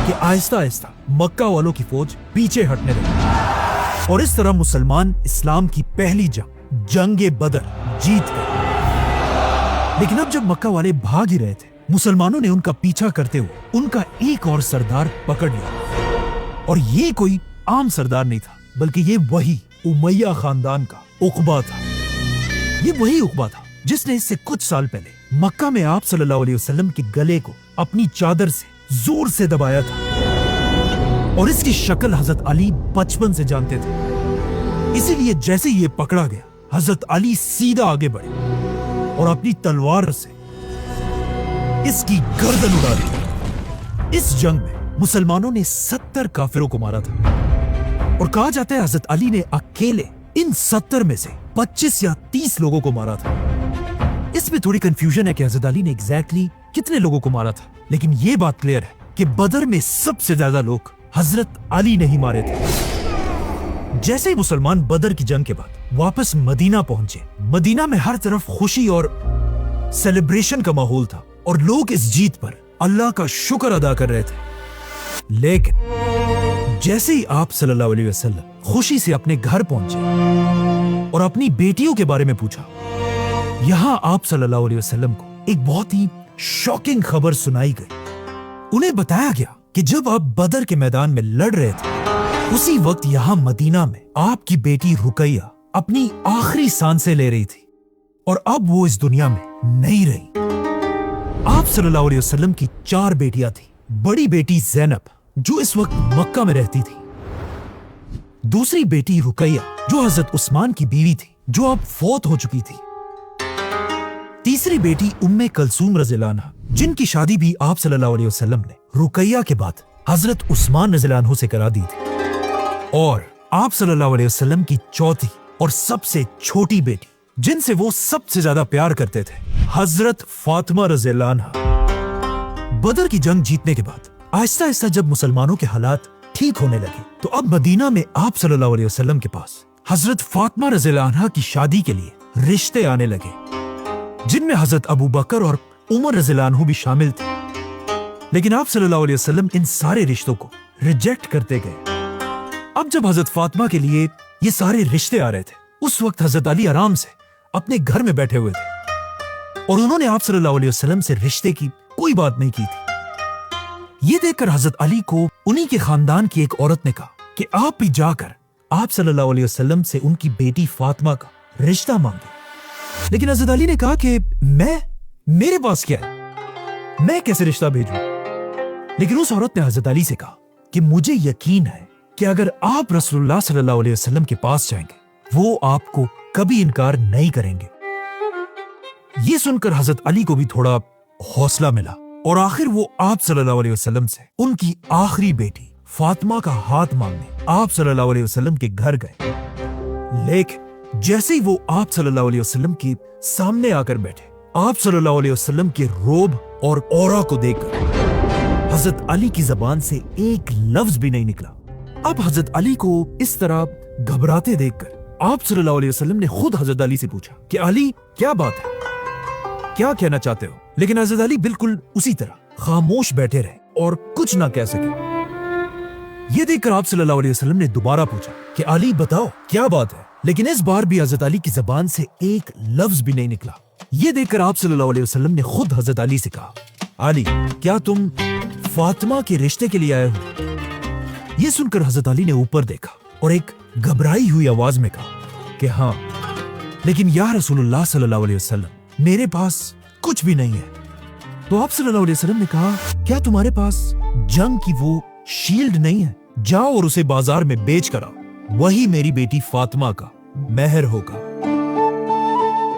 S1: कि आहिस्ता आहिस्ता मक्का वालों की फौज पीछे हटने लगी और इस तरह मुसलमान इस्लाम की पहली जंगे बदर जीत गए। लेकिन अब जब मक्का वाले भाग ही रहे थे, मुसलमानों ने उनका पीछा करते हुए उनका एक और सरदार पकड़ लिया। और ये कोई आम सरदार नहीं था, बल्कि ये वही उमैया खानदान का उकबा था। ये वही उकबा था जिसने इससे कुछ साल पहले मक्का में आप सल्लल्लाहु अलैहि वसल्लम के गले को अपनी चादर से जोर से दबाया था। और इसकी शक्ल हजरत अली बचपन से जानते थे। इसीलिए जैसे ये पकड़ा गया, हजरत अली सीधा आगे बढ़े और अपनी तलवार से इसकी गर्दन उड़ा दी। इस जंग में मुसलमानों ने 70 काफिरों को मारा था और कहा जाता है हजरत अली ने अकेले इन 70 में से 25 या 30 लोगों को मारा था। इसमें थोड़ी कंफ्यूजन है कि हजरत अली ने एग्जैक्टली कितने लोगों को मारा था, लेकिन यह बात क्लियर है कि बदर में सबसे ज्यादा लोग हजरत अली ने ही मारे थे। जैसे ही मुसलमान बदर की जंग के बाद वापस मदीना पहुंचे, मदीना में हर तरफ खुशी और सेलिब्रेशन का माहौल था और लोग इस जीत पर अल्लाह का शुक्र अदा कर रहे थे। लेकिन जैसे ही आप सल्लल्लाहु अलैहि वसल्लम खुशी से अपने घर पहुंचे और अपनी बेटियों के बारे में पूछा, यहां आप सल्लल्लाहु अलैहि वसल्लम को एक बहुत ही शॉकिंग खबर सुनाई गई। उन्हें बताया गया कि जब आप बदर के मैदान में लड़ रहे थे, उसी वक्त यहां मदीना में आपकी बेटी रुकैया अपनी आखिरी सांसें ले रही थी और अब वो इस दुनिया में नहीं रही। आप सल्लल्लाहु अलैहि वसल्लम की 4 बेटियां थी। बड़ी बेटी ज़ैनब जो इस वक्त मक्का में रहती थी, दूसरी बेटी रुकैया जो हजरत उस्मान की बीवी थी जो अब फौत हो चुकी थी, तीसरी बेटी उम्मे कलसूम रज़ियल्लाहु अन्हा जिनकी शादी भी आप सल्लल्लाहु अलैहि वसल्लम ने रुकैया के बाद हजरत उस्मान रज़ियल्लाहु अन्हु से करा दी थी, और आप सल्लल्लाहु अलैहि वसल्लम की चौथी और सबसे छोटी बेटी जिनसे वो सबसे ज्यादा प्यार करते थे, हजरत फातिमा रज़ियल्लाहु अन्हा। बदर की जंग जीतने के बाद आहिस्ता आहिस्ता जब मुसलमानों के हालात ठीक होने लगे, तो अब मदीना में आप सल्लल्लाहु अलैहि वसल्लम के पास हजरत फातिमा रज़ियल्लाहु अन्हा की शादी के लिए रिश्ते आने लगे, जिनमें हजरत अबू बकर और उमर रज़ियल्लाहु अन्हु भी शामिल थे। लेकिन आप सल्लल्लाहु अलैहि वसल्लम इन सारे रिश्तों को रिजेक्ट करते गए। अब जब हजरत फातिमा के लिए ये सारे रिश्ते आ रहे थे, उस वक्त हजरत अली आराम से अपने घर में बैठे हुए थे और उन्होंने आप सल्लल्लाहु अलैहि वसल्लम से रिश्ते की कोई बात नहीं की थी। ये देखकर हजरत अली को उन्हीं के खानदान की एक औरत ने कहा कि आप भी जाकर आप सल्लल्लाहु अलैहि वसल्लम से उनकी बेटी फातिमा का रिश्ता मांगे। लेकिन हजरत अली ने कहा कि मेरे पास क्या है, मैं कैसे रिश्ता भेजूं? लेकिन उस औरत ने हजरत अली से कहा कि मुझे यकीन है कि अगर आप रसूलुल्लाह सल्लल्लाहु अलैहि वसल्लम के पास जाएंगे, वो आपको कभी इनकार नहीं करेंगे। ये सुनकर हजरत अली को भी थोड़ा हौसला मिला और आखिर वो आप सल्लल्लाहु अलैहि वसल्लम से उनकी आखिरी बेटी फातिमा का हाथ मांगने आप सल्लल्लाहु अलैहि वसल्लम के घर गए। लेकिन जैसे ही वो आप सल्लल्लाहु अलैहि वसल्लम के सामने आकर बैठे, आप सल्लल्लाहु अलैहि वसल्लम के रोब और औरा को देखकर हजरत अली की जबान से एक लफ्ज भी नहीं निकला। अब हजरत अली को इस तरह घबराते देखकर आप सल्लल्लाहु अलैहि वसल्लम ने खुद हजरत अली से पूछा कि अली क्या बात है, क्या कहना चाहते हो? लेकिन हजरत अली बिल्कुल उसी तरह खामोश बैठे रहे और कुछ ना कह सके। ये देखकर आप सल्लल्लाहु अलैहि वसल्लम ने दोबारा पूछा कि अली बताओ क्या बात है, लेकिन इस बार भी हजरत अली की जबान से एक लफ्ज भी नहीं निकला। ये देखकर आप सल्लल्लाहु अलैहि वसल्लम ने खुद हजरत अली से कहा, अली क्या तुम फातिमा के रिश्ते के लिए आए हो? ये सुनकर हजरत अली ने ऊपर देखा और एक घबराई हुई आवाज में कहा कि हाँ, लेकिन या रसूलुल्लाह सल्लल्लाहु अलैहि वसल्लम मेरे पास कुछ भी नहीं है। तो आप सल्लल्लाहु अलैहि वसल्लम ने कहा, क्या तुम्हारे पास जंग की वो शील्ड नहीं है? जाओ और उसे बाजार में बेच कर आओ, वही मेरी बेटी फातिमा का मेहर होगा।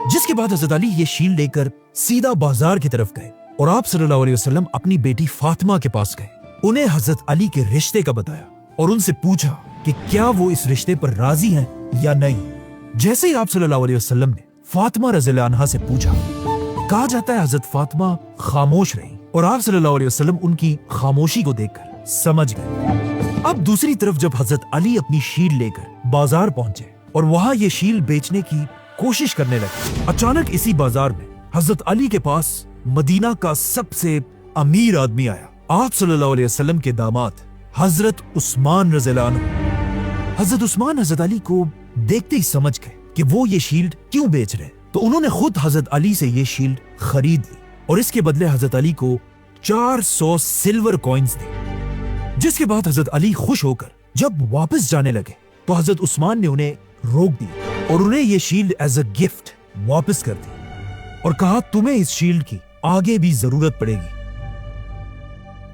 S1: जिसके बाद हजरत अली ये शील्ड लेकर सीधा बाजार की तरफ गए और आप सल्लल्लाहु अलैहि वसल्लम अपनी बेटी फातिमा के पास गए। उन्हें हजरत अली के रिश्ते का बताया और उनसे पूछा कि क्या वो इस रिश्ते पर राजी हैं या नहीं। जैसे ही आप सल्लल्लाहु अलैहि वसल्लम ने फातिमा रज़ियल्लाहु अन्हा से पूछा, कहा जाता है हजरत फातिमा खामोश रही और आप सल्लल्लाहु अलैहि वसल्लम उनकी खामोशी को देखकर समझ गए। अब दूसरी तरफ जब हजरत अली अपनी शील्ड लेकर बाजार पहुंचे और वहां ये शील्ड बेचने की कोशिश करने लगे, अचानक इसी बाजार में हजरत अली के पास मदीना का सबसे अमीर आदमी आया, आप सल्लल्लाहु अलैहि वसल्लम के दामाद हजरत उस्मान रज़ियल्लाहु अन्हु। हजरत उस्मान हजरत अली को देखते ही समझ गए कि वो ये शील्ड क्यों बेच रहे, तो उन्होंने खुद हजरत अली से ये शील्ड खरीद ली और इसके बदले हजरत अली को 400 सिल्वर कॉइन्स दी। जिसके बाद हजरत अली खुश होकर जब वापस जाने लगे तो हजरत उस्मान ने उन्हें रोक दिया और उन्हें ये शील्ड एज अ गिफ्ट वापस कर दी और कहा, तुम्हें इस शील्ड की आगे भी जरूरत पड़ेगी।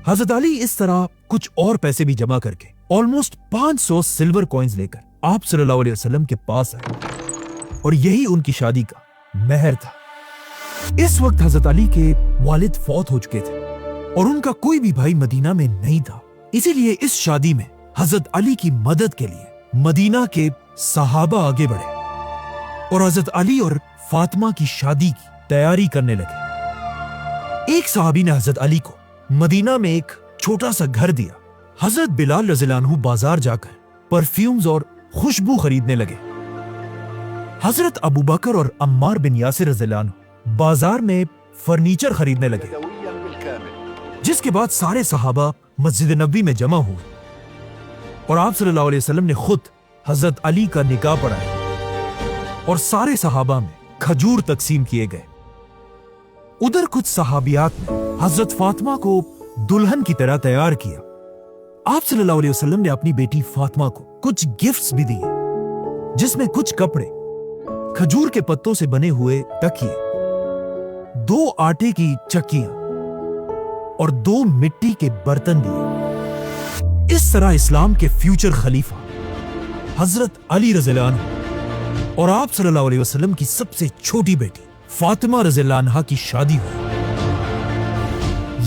S1: हजरत अली इस तरह कुछ और पैसे भी जमा करके ऑलमोस्ट 500 सिल्वर कॉइन्स लेकर आप सल्लल्लाहु अलैहि वसल्लम के पास आए और यही उनकी शादी का मेहर था। इस वक्त हजरत अली के वालिद फौत हो चुके थे और उनका कोई भी भाई मदीना में नहीं था, इसीलिए इस शादी में हजरत अली की मदद के लिए मदीना के सहाबा आगे बढ़े और हजरत अली और फातिमा की शादी की तैयारी करने लगे। एक सहाबी ने हजरत अली को मदीना में एक छोटा सा घर दिया। हजरत बिलाल रज़ियल्लाहु अन्हु बाजार जाकर परफ्यूम्स और खुशबू खरीदने लगे। हजरत अबू बकर और अम्मार बिन यासिर रज़ियल्लाहु अन्हु बाजार में फर्नीचर खरीदने लगे। जिसके बाद सारे सहाबा मस्जिद नबवी में जमा हुए और आप सल्लल्लाहु अलैहि वसल्लम ने खुद हजरत अली का निकाह पढ़ाया और सारे सहाबा में खजूर तकसीम किए गए। उधर कुछ सहाबियात ने हजरत फातिमा को दुल्हन की तरह तैयार किया। आप सल्लल्लाहु अलैहि वसल्लम ने अपनी बेटी फातिमा को कुछ गिफ्ट्स भी दिए, जिसमें कुछ कपड़े, खजूर के पत्तों से बने हुए तकिए, 2 आटे की चक्कियां और 2 मिट्टी के बर्तन दिए। इस तरह इस्लाम के फ्यूचर खलीफा हजरत अली रज़ियल्लाहु अन्हु और आप सल्लल्लाहु अलैहि वसल्लम की सबसे छोटी बेटी फातिमा रज़ियल्लाहु अन्हा की शादी हुई।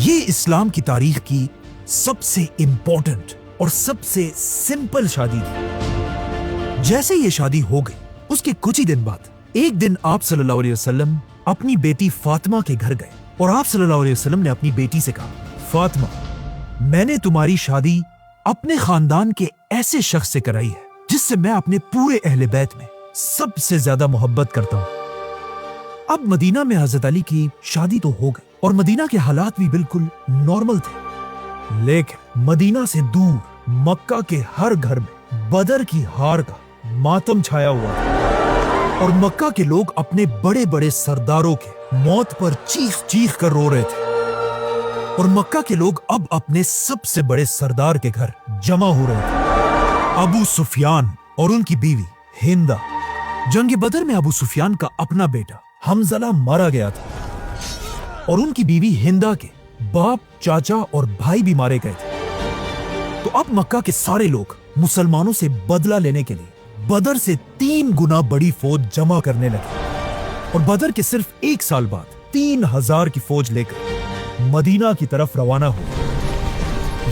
S1: ये इस्लाम की तारीख की सबसे इंपॉर्टेंट और सबसे सिंपल शादी थी। जैसे ये शादी हो गई, उसके कुछ ही दिन बाद एक दिन आप सल्लल्लाहु अलैहि वसल्लम अपनी बेटी फातिमा के घर गए और आप सल्लल्लाहु अलैहि वसल्लम ने अपनी बेटी से कहा, फातिमा, मैंने तुम्हारी शादी अपने खानदान के ऐसे शख्स से कराई है जिससे मैं अपने पूरे अहले बैत में सबसे ज्यादा मोहब्बत करता हूँ। अब मदीना में हजरत अली की शादी तो हो गई और मदीना के हालात भी बिल्कुल नॉर्मल थे, लेकिन मदीना से दूर मक्का के हर घर में बदर की हार का मातम छाया हुआ था और मक्का के लोग अपने बड़े बड़े सरदारों के मौत पर चीख चीख कर रो रहे थे और मक्का के लोग अब अपने सबसे बड़े सरदार के घर जमा हो रहे थे, अबू सुफियान और उनकी बीवी हिंदा। जंग बदर में अबू सुफियान का अपना बेटा हमज़ला मारा गया था और उनकी बीवी हिंदा के बाप, चाचा और भाई भी मारे गए थे। तो अब मक्का के सारे लोग मुसलमानों से बदला लेने के लिए बदर से 3 गुना बड़ी फौज जमा करने लगे और बदर के सिर्फ 1 साल बाद 3000 की फौज लेकर मदीना की तरफ रवाना हुए।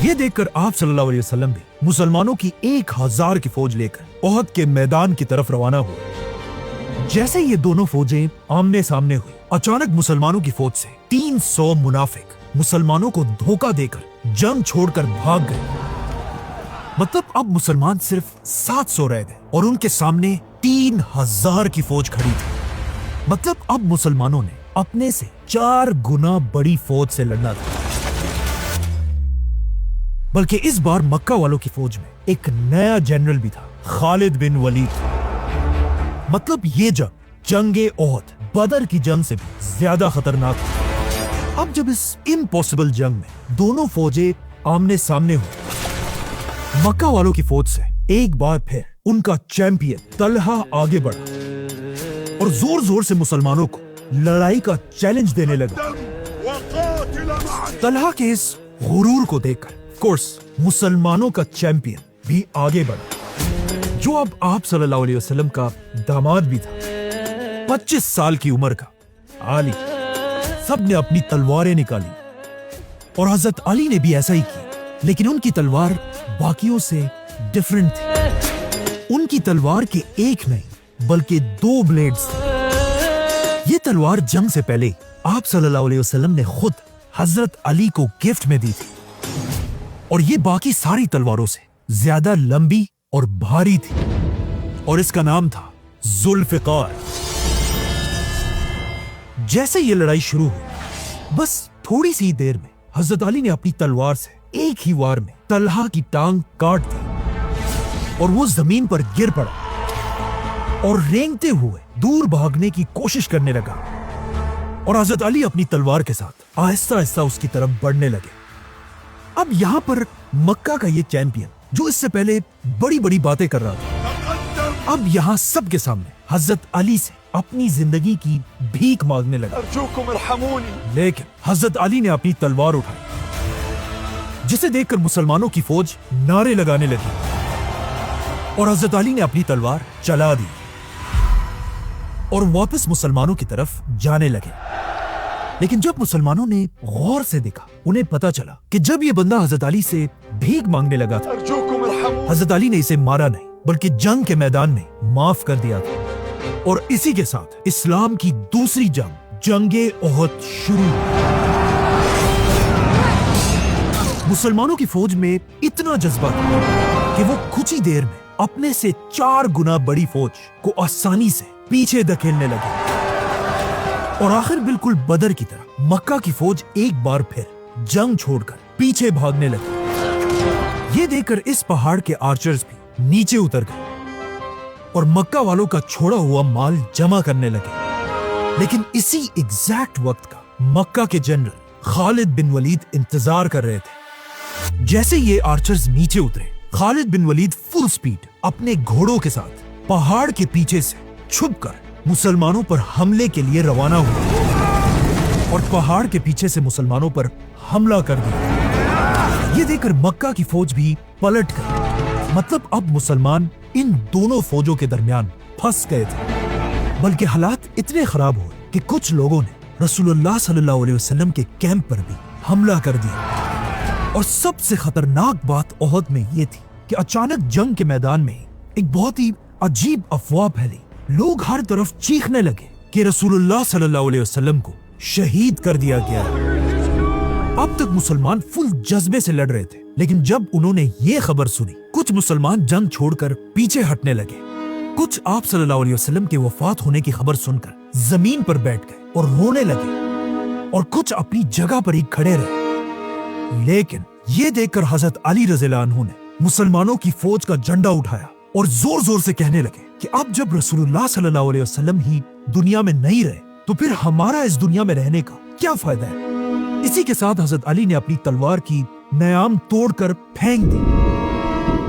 S1: ये देखकर आप सल्लल्लाहु अलैहि वसल्लम भी मुसलमानों की 1000 की फौज लेकर ओहद के मैदान की तरफ रवाना हुए। जैसे ये दोनों फौजें आमने सामने हुई, अचानक मुसलमानों की फौज से 300 मुनाफिक मुसलमानों को धोखा देकर जंग छोड़कर भाग गए। मतलब अब मुसलमान सिर्फ 700 रह गए और उनके सामने 3000 की फौज खड़ी थी। मतलब अब मुसलमानों ने अपने से 4 गुना बड़ी फौज से लड़ना था। बल्कि इस बार मक्का वालों की फौज में एक नया जनरल भी था, खालिद बिन वलीद। मतलब ये जंगे ओहद, बदर की जंग से भी ज्यादा खतरनाक थी। अब जब इस इम्पॉसिबल जंग में दोनों फौजें आमने सामने हुई, मक्का वालों की फौज से एक बार फिर उनका चैंपियन तलहा आगे बढ़ा और जोर जोर से मुसलमानों को लड़ाई का चैलेंज देने लगा। तलहा के इस गुरूर को देखकर कोर्स मुसलमानों का चैंपियन भी आगे बढ़ा, जो अब आप सल्लल्लाहु अलैहि वसल्लम का दामाद भी था, 25 साल की उम्र का अली। सब ने अपनी तलवारें निकाली और हजरत अली ने भी ऐसा ही किया, लेकिन उनकी तलवार बाकियों से डिफरेंट थी। उनकी तलवार के एक नहीं बल्कि 2 ब्लेड्स थे। ये तलवार जंग से पहले आप सल्लल्लाहु अलैहि वसल्लम ने खुद हजरत अली को गिफ्ट में दी थी और ये बाकी सारी तलवारों से ज्यादा लंबी और भारी थी और इसका नाम था जुल्फिकार। जैसे ये लड़ाई शुरू हुई, बस थोड़ी सी देर में हजरत अली ने अपनी तलवार से एक ही वार में तलहा की टांग काट दी और वो जमीन पर गिर पड़ा और रेंगते हुए दूर भागने की कोशिश करने लगा। और हजरत अली अपनी तलवार के साथ आहिस्ता आहिस्ता उसकी तरफ बढ़ने लगे। अब यहाँ पर मक्का का ये चैंपियन, जो इससे पहले बड़ी बड़ी बातें कर रहा था, अब यहाँ सबके सामने हजरत अली से अपनी जिंदगी की भीख मांगने लगा। लेकिन हजरत अली ने अपनी तलवार उठाई, जिसे देखकर मुसलमानों की फौज नारे लगाने लगी और हजरत अली ने अपनी तलवार चला दी और वापस मुसलमानों की तरफ जाने लगे। लेकिन जब मुसलमानों ने गौर से देखा, उन्हें पता चला कि जब ये बंदा हजरत अली से भीख मांगने लगा था, हजरत अली ने इसे मारा नहीं बल्कि जंग के मैदान में माफ कर दिया था। और इसी के साथ इस्लाम की दूसरी जंग, जंगे ओहद शुरू हुई। मुसलमानों की फौज में इतना जज्बा था कि वो कुछ ही देर में अपने से 4 गुना बड़ी फौज को आसानी से पीछे धकेलने लगे और आखिर बिल्कुल बदर की तरह मक्का की फौज एक बार फिर जंग छोड़कर पीछे भागने लगी। ये देखकर इस पहाड़ के आर्चर्स भी नीचे उतर गए और मक्का वालों का छोड़ा हुआ माल जमा करने लगे। लेकिन इसी एग्जैक्ट वक्त का मक्का के जनरल खालिद बिन वलीद इंतजार कर रहे थे। जैसे ये आर्चर्स नीचे उतरे, खालिद बिन वलीद फुल स्पीड अपने घोड़ों के साथ पहाड़ के पीछे से छुपकर मुसलमानों पर हमले के लिए रवाना हुए और पहाड़ के पीछे से मुसलमानों पर हमला कर दिया। ये देखकर मक्का की फौज भी पलट गई। मतलब अब मुसलमान इन दोनों फौजों के दरमियान फंस गए थे। बल्कि हालात इतने खराब हुए कि कुछ लोगों ने रसूलुल्लाह सल्लल्लाहु अलैहि वसल्लम के कैंप पर भी हमला कर दिया। और सबसे खतरनाक बात ओहद में ये थी कि अचानक जंग के मैदान में एक बहुत ही अजीब अफवाह फैली। लोग हर तरफ चीखने लगे कि रसूलुल्लाह सल्लल्लाहु अलैहि वसल्लम को शहीद कर दिया गया है। अब तक मुसलमान फुल जज्बे से लड़ रहे थे, लेकिन जब उन्होंने ये खबर सुनी, कुछ मुसलमान जंग छोड़कर पीछे हटने लगे। कुछ आप सल्लल्लाहु अलैहि वसल्लम के वफात होने की खबर सुनकर जमीन पर बैठ गए और रोने लगे और कुछ अपनी जगह पर ही खड़े रहे। लेकिन ये देखकर हजरत अली रज़ियल्लाहु अन्हु ने मुसलमानों की फौज का झंडा उठाया और जोर जोर से कहने लगे कि अब जब रसूलुल्लाह सल्लल्लाहु अलैहि वसल्लम ही दुनिया में नहीं रहे, तो फिर हमारा इस दुनिया में रहने का क्या फायदा है। इसी के साथ हजरत अली ने अपनी तलवार की नयाम तोड़कर फेंक दी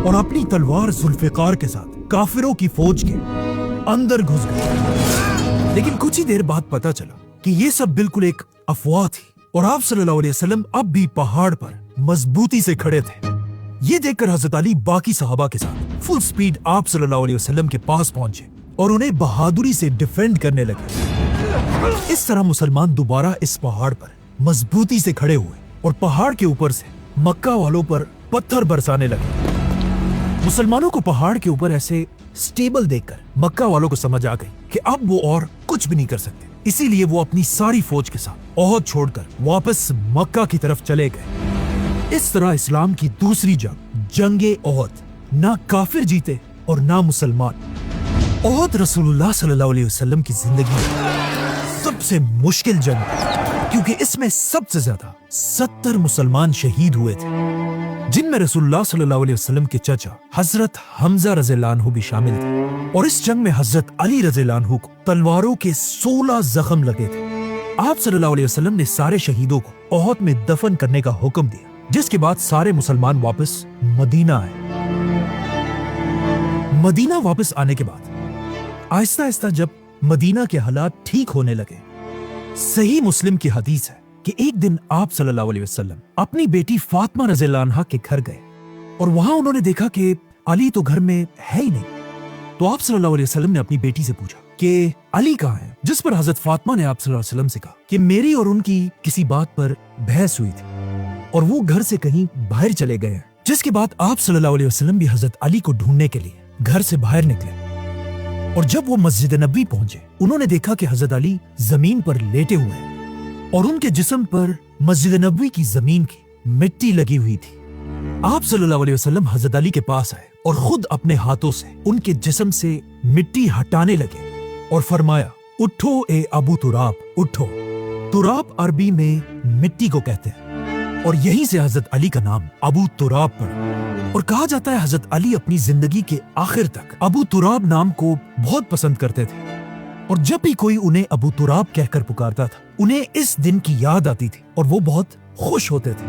S1: और अपनी तलवार जुल्फिकार के साथ काफिरों की फौज के अंदर घुस गए। लेकिन कुछ ही देर बाद पता चला कि ये सब बिल्कुल एक अफवाह थी और आप सल्लल्लाहु अलैहि वसल्लम अब भी पहाड़ पर मजबूती से खड़े थे। ये देखकर हजरत अली बाकी सहाबा के साथ फुल स्पीड आप सल्लल्लाहु अलैहि वसल्लम के पास पहुंचे और उन्हें बहादुरी से डिफेंड करने लगे। इस तरह मुसलमान दोबारा इस पहाड़ पर मजबूती से खड़े हुए और पहाड़ के ऊपर से मक्का वालों पर पत्थर बरसाने लगे। मुसलमानों को पहाड़ के ऊपर ऐसे स्टेबल देखकर मक्का वालों को समझ आ गई कि अब वो और कुछ भी नहीं कर सकते। इसीलिए वो अपनी सारी फौज के साथ ओहद छोड़कर वापस मक्का की तरफ चले गए। इस तरह इस्लाम की दूसरी जंग, जंगे ओहद, ना काफिर जीते और ना मुसलमान। ओहद रसूलुल्लाह सल्लल्लाहु अलैहि वसल्लम की जिंदगी में सबसे मुश्किल जंग, क्योंकि इसमें सबसे ज्यादा 70 मुसलमान शहीद हुए थे, जिनमें रसूलुल्लाह सल्लल्लाहु अलैहि वसल्लम के चचा हजरत हमजा रज़ियल्लाहु अन्हु भी शामिल थे। और इस जंग में हजरत अली रज़ियल्लाहु अन्हु को तलवारों के 16 जख्म लगे थे। आप सल्लल्लाहु अलैहि वसल्लम ने सारे शहीदों को ओहद में दफन करने का हुक्म दिया, जिसके बाद सारे मुसलमान वापस मदीना आए। मदीना वापस आने के बाद आहिस्ता आहिस्ता जब मदीना के हालात ठीक होने लगे, सही मुस्लिम की हदीस है कि एक दिन आप सल्लल्लाहु अलैहि वसल्लम अपनी बेटी फातिमा रज़ियल्लाहु अन्हा के घर गए और वहां उन्होंने देखा कि अली तो घर में है ही नहीं। तो आप सल्लल्लाहु अलैहि वसल्लम ने अपनी बेटी से पूछा कि अली कहाँ है, जिस पर हजरत फातिमा ने आप सल्लल्लाहु अलैहि वसल्लम से कहा कि मेरी और उनकी किसी बात पर बहस हुई थी और वो घर से कहीं बाहर चले गए हैं। जिसके बाद आप सल्लल्लाहु अलैहि वसल्लम भी हजरत अली को ढूंढने के लिए घर से बाहर निकले और जब वो मस्जिद नबी पहुंचे, उन्होंने देखा कि हजरत अली जमीन पर लेटे हुए हैं और उनके जिस्म पर मस्जिद नबी की जमीन की मिट्टी लगी हुई थी। आप सल्लल्लाहु अलैहि वसल्लम हजरत अली के पास आए और खुद अपने हाथों से उनके जिस्म से मिट्टी हटाने लगे और फरमाया, उठो ए अबू तुराब, उठो। तुराब अरबी में मिट्टी को कहते हैं और यहीं से हजरत अली का नाम अबू तुराब पड़ा। और कहा जाता है हजरत अली अपनी जिंदगी के आखिर तक अबू तुराब नाम को बहुत पसंद करते थे और जब भी कोई उन्हें अबू तुराब कहकर पुकारता था, उन्हें इस दिन की याद आती थी और वो बहुत खुश होते थे।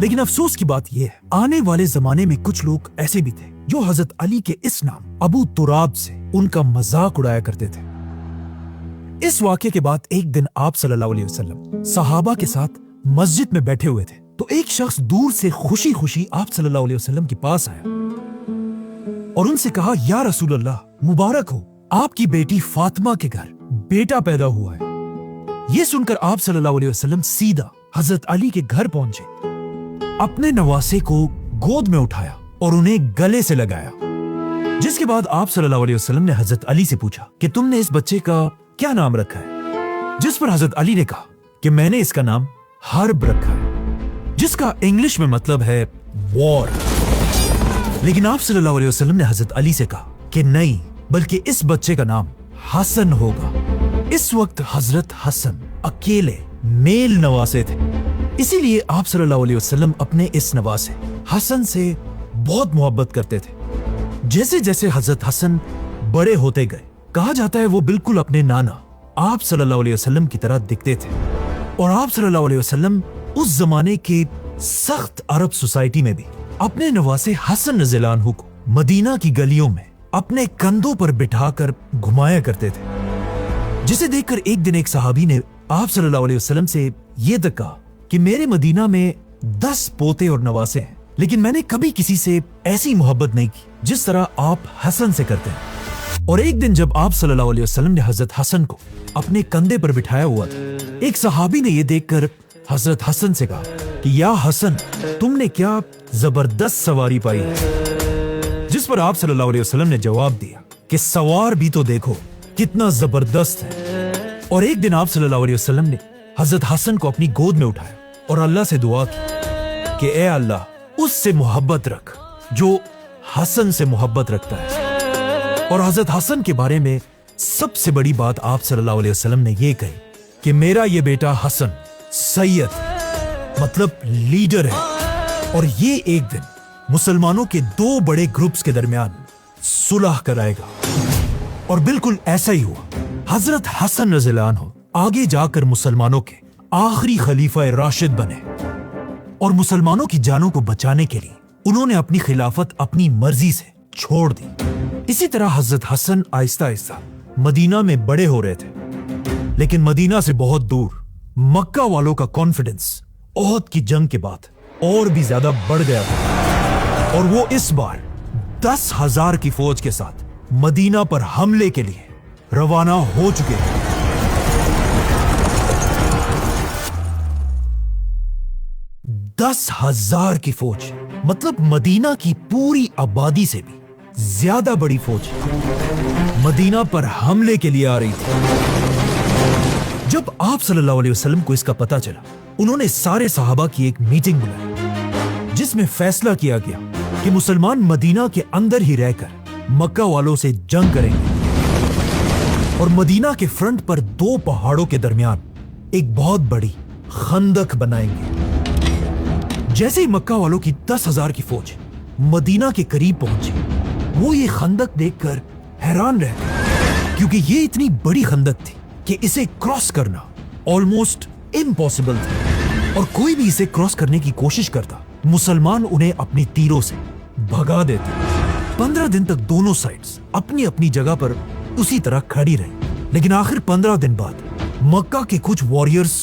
S1: लेकिन अफसोस की बात यह है, आने वाले जमाने में कुछ लोग ऐसे भी थे जो हजरत अली के इस नाम अबू तुराब से उनका मजाक उड़ाया करते थे। इस वाक़ये के बाद एक दिन आप सल्लल्लाहु अलैहि वसल्लम सहाबा के साथ मस्जिद में बैठे हुए थे, तो एक शख्स दूर से खुशी खुशी आप सल्लल्लाहु अलैहि वसल्लम के पास आया और उनसे कहा, या रसूल अल्लाह, मुबारक हो, आपकी बेटी फातिमा के घर बेटा पैदा हुआ है। ये सुनकर आप सल्लल्लाहु अलैहि वसल्लम सीधा हजरत अली के घर पहुंचे, अपने नवासे को गोद में उठाया और उन्हें गले से लगाया। जिसके बाद आप सल्लल्लाहु अलैहि वसल्लम ने हजरत अली से पूछा कि तुमने इस बच्चे का क्या नाम रखा है? जिस पर हजरत अली ने कहा कि मैंने इसका नाम हर्ब रखा है, जिसका इंग्लिश में मतलब है वॉर। लेकिन आप सल्लल्लाहु अलैहि वसल्लम ने हजरत अली से कहा कि नहीं, बल्कि इस बच्चे का नाम हसन होगा। इस वक्त हजरत हसन अकेले मेल नवासे थे, इसीलिए आप सल्लल्लाहु अलैहि वसल्लम अपने इस नवासे हसन से बहुत मोहब्बत करते थे। जैसे जैसे हजरत हसन बड़े होते गए, कहा जाता है वो बिल्कुल अपने नाना आप सल्लल्लाहु अलैहि वसल्लम की तरह दिखते थे और आप सल्लल्लाहु अलैहि वसल्लम उस जमाने के सख्त अरब सोसाइटी में भी अपने नवासे हसन रज़ियल्लाहु अन्हु को मदीना की गलियों में अपने कंधों पर बिठाकर घुमाया करते थे। जिसे देखकर एक दिन एक सहाबी ने आप सल्लल्लाहु अलैहि वसल्लम से ये तक कहा कि मेरे मदीना में 10 पोते और नवासे हैं, लेकिन मैंने कभी किसी से ऐसी मोहब्बत नहीं की जिस तरह आप हसन से करते हैं। और एक दिन जब आप सल्लल्लाहु अलैहि वसल्लम ने हजरत हसन को अपने कंधे पर बिठाया हुआ था, एक सहाबी ने यह देखकर हजरत हसन से कहा कि या हसन, तुमने क्या जबरदस्त सवारी पाई है। जिस पर आप सल्लल्लाहु अलैहि वसल्लम ने जवाब दिया कि सवार भी तो देखो कितना जबरदस्त है। और एक दिन आप सल्लल्लाहु अलैहि वसल्लम ने हजरत हसन को अपनी गोद में उठाया और अल्लाह से दुआ की कि ए अल्लाह, उससे मोहब्बत रख जो हसन से मोहब्बत रखता है। और हजरत हसन के बारे में सबसे बड़ी बात आप सल्लल्लाहु अलैहि वसल्लम ने यह कही कि मेरा ये बेटा हसन सैयद मतलब लीडर है और ये एक दिन मुसलमानों के 2 बड़े ग्रुप्स के दरमियान सुलह कराएगा। और बिल्कुल ऐसा ही हुआ। हजरत हसन रज़ियल्लाहु अन्हु आगे जाकर मुसलमानों के आखिरी खलीफा राशिद बने और मुसलमानों की जानों को बचाने के लिए उन्होंने अपनी खिलाफत अपनी मर्जी से छोड़ दी। इसी तरह हजरत हसन आहिस्ता आहिस्ता मदीना में बड़े हो रहे थे, लेकिन मदीना से बहुत दूर मक्का वालों का कॉन्फिडेंस ओहद की जंग के बाद और भी ज्यादा बढ़ गया था और वो इस बार 10,000 की फौज के साथ मदीना पर हमले के लिए रवाना हो चुके हैं। 10,000 की फौज मतलब मदीना की पूरी आबादी से भी ज्यादा बड़ी फौज मदीना पर हमले के लिए आ रही थी। जब आप सल्लल्लाहु अलैहि वसल्लम को इसका पता चला, उन्होंने सारे सहाबा की एक मीटिंग बुलाई जिसमें फैसला किया गया कि मुसलमान मदीना के अंदर ही रहकर मक्का वालों से जंग करेंगे और मदीना के फ्रंट पर 2 पहाड़ों के दरमियान एक बहुत बड़ी खंदक बनाएंगे। जैसे ही मक्का वालों की 10,000 की फौज मदीना के करीब पहुंची, वो ये खंदक देखकर हैरान रह गए, क्योंकि ये इतनी बड़ी खंदक थी कि इसे क्रॉस करना ऑलमोस्ट इम्पॉसिबल था, और कोई भी इसे क्रॉस करने की कोशिश करता, मुसलमान उन्हें अपनी तीरों से भगा देते। 15 दिन तक दोनों साइड्स अपनी अपनी जगह पर उसी तरह खड़ी रही, लेकिन आखिर 15 दिन बाद मक्का के कुछ वॉरियर्स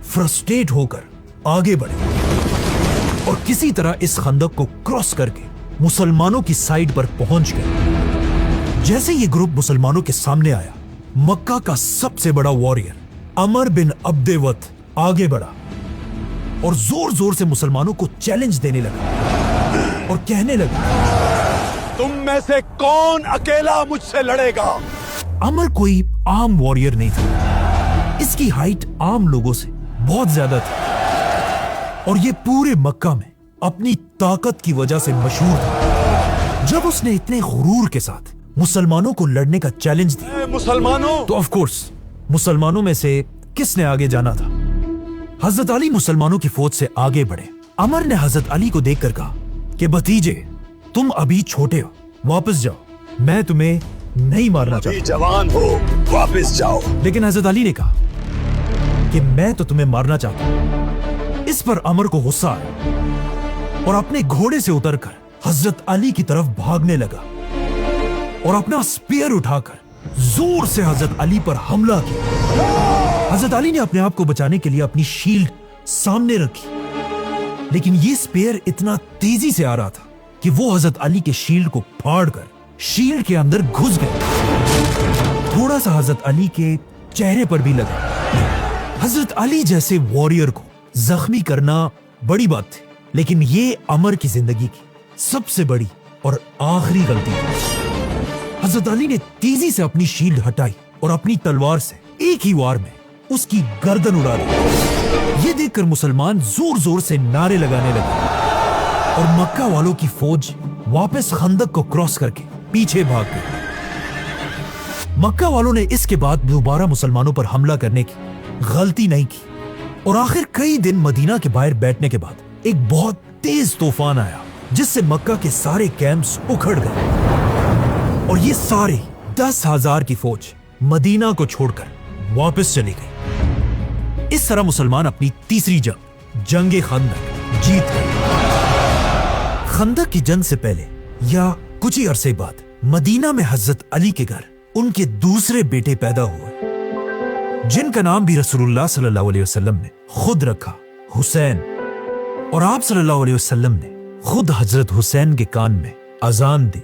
S1: फ्रस्ट्रेट होकर आगे बढ़े और किसी तरह इस खंदक को क्रॉस करके मुसलमानों की साइड पर पहुंच गए। जैसे ये ग्रुप मुसलमानों के सामने आया, मक्का का सबसे बड़ा वॉरियर अमर बिन अब्देवत आगे बढ़ा और जोर जोर से मुसलमानों को चैलेंज देने लगा और कहने लगा,
S3: तुम में से कौन अकेला मुझसे लड़ेगा?
S1: अमर कोई आम वॉरियर नहीं था, इसकी हाइट आम लोगों से बहुत ज्यादा थी और ये पूरे मक्का में अपनी ताकत की वजह से मशहूर था। जब उसने इतने गुरूर के साथ मुसलमानों को लड़ने का चैलेंज दिया,
S3: मुसलमानों,
S1: तो ऑफ कोर्स मुसलमानों में से किसने आगे जाना था? हजरत अली मुसलमानों की फौज से आगे बढ़े। अमर ने हजरत अली को देखकर कहा कि भतीजे, तुम अभी छोटे हो, वापस जाओ, मैं तुम्हें नहीं मारना चाहता।
S3: जवान हो, वापस जाओ।
S1: लेकिन हजरत अली ने कहा कि मैं तो तुम्हें मारना चाहता हूं। इस पर अमर को गुस्सा आया और अपने घोड़े से उतरकर हजरत अली की तरफ भागने लगा और अपना स्पीयर उठाकर जोर से हजरत अली पर हमला किया। हजरत अली ने अपने आप को बचाने के लिए अपनी शील्ड सामने रखी, लेकिन ये स्पीयर इतना तेजी से आ रहा था कि वो हजरत अली के शील्ड को फाड़कर शील्ड के अंदर घुस गए। थोड़ा सा हजरत अली के चेहरे पर भी लगा। हजरत अली जैसे वॉरियर को जख्मी करना बड़ी बात थी, लेकिन ये अमर की जिंदगी की सबसे बड़ी और आखिरी गलती थी। हजरत अली ने तेजी से अपनी शील्ड हटाई और अपनी तलवार से एक ही वार में उसकी गर्दन उड़ा दी। ये देखकर मुसलमान जोर जोर से नारे लगाने लगे और मक्का वालों की फौज वापस खंदक को क्रॉस करके पीछे भाग गई। मक्का वालों ने इसके बाद दोबारा मुसलमानों पर हमला करने की गलती नहीं की और आखिर कई दिन मदीना के बाहर बैठने के बाद एक बहुत तेज तूफान आया, जिससे मक्का के सारे कैंप्स उखड़ गए और ये सारे 10,000 की फौज मदीना को छोड़कर वापस चली गई। इस तरह मुसलमान अपनी तीसरी जंग खंदक जीत गए। खंदक की जंग से पहले या कुछ ही अरसे बाद मदीना में हजरत अली के घर उनके दूसरे बेटे पैदा हुए, जिनका नाम भी रसूलुल्लाह सल्लल्लाहु अलैहि वसल्लम ने खुद रखा, हुसैन। और आप सल्लल्लाहु अलैहि वसल्लम ने खुद हजरत हुसैन के कान में अजान दी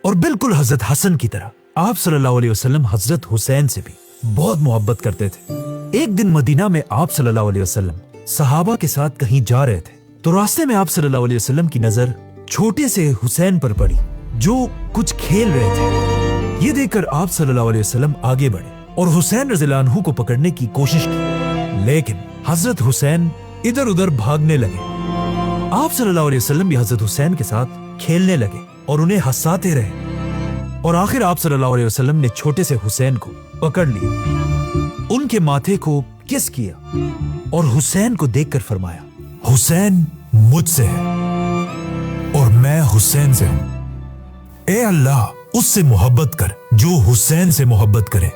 S1: और बिल्कुल हजरत हसन की तरह आप सल्लल्लाहु अलैहि वसल्लम हजरत हुसैन से भी बहुत मोहब्बत करते थे। एक दिन मदीना में आप सल्लल्लाहु अलैहि वसल्लम सहाबा के साथ कहीं जा रहे थे, तो रास्ते में आप सल्लल्लाहु अलैहि वसल्लम की नजर छोटे से हुसैन पर पड़ी, जो कुछ खेल रहे थे। ये देखकर आप सल्लल्लाहु अलैहि वसल्लम आगे बढ़े और हुसैन रज़ियल्लाहु अन्हु को पकड़ने की कोशिश की, लेकिन हजरत हुसैन इधर उधर भागने लगे। आप सल्लल्लाहु अलैहि वसल्लम भी हजरत हुसैन के साथ खेलने लगे और उन्हें हंसाते रहे और आखिर आप सल्लल्लाहु अलैहि वसल्लम ने छोटे से हुसैन को पकड़ लिया, उनके माथे को किस किया और हुसैन को देखकर फरमाया, हुसैन मुझसे है और मैं हुसैन से हूं। ए अल्लाह, उससे मोहब्बत कर जो हुसैन से मोहब्बत करे।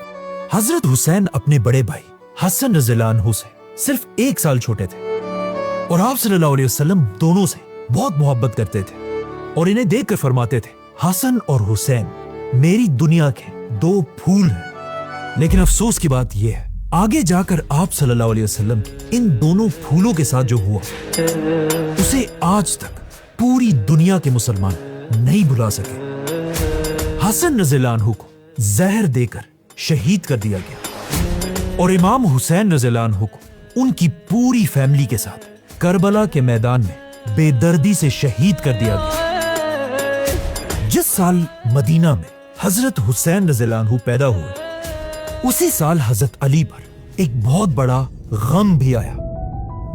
S1: हजरत हुसैन अपने बड़े भाई हसन रज़ियल्लाहु अन्हु से सिर्फ 1 साल छोटे थे और आप सल्लल्लाहु अलैहि वसल्लम दोनों से बहुत मोहब्बत करते थे और इन्हें देखकर फरमाते थे, हसन और हुसैन मेरी दुनिया के 2 फूल हैं। लेकिन अफसोस की बात यह है, आगे जाकर आप सल्लल्लाहु अलैहि वसल्लम इन दोनों फूलों के साथ जो हुआ उसे आज तक पूरी दुनिया के मुसलमान नहीं भुला सके। हसन रज़ियल्लाहु अन्हु को जहर देकर शहीद कर दिया गया और इमाम हुसैन रज़ियल्लाहु अन्हु को उनकी पूरी फैमिली के साथ करबला के मैदान में बेदर्दी से शहीद कर दिया गया। जिस साल मदीना में हजरत हुसैन रज़ियल्लाहु अन्हु पैदा हुए, उसी साल हजरत अली पर एक बहुत बड़ा गम भी आया।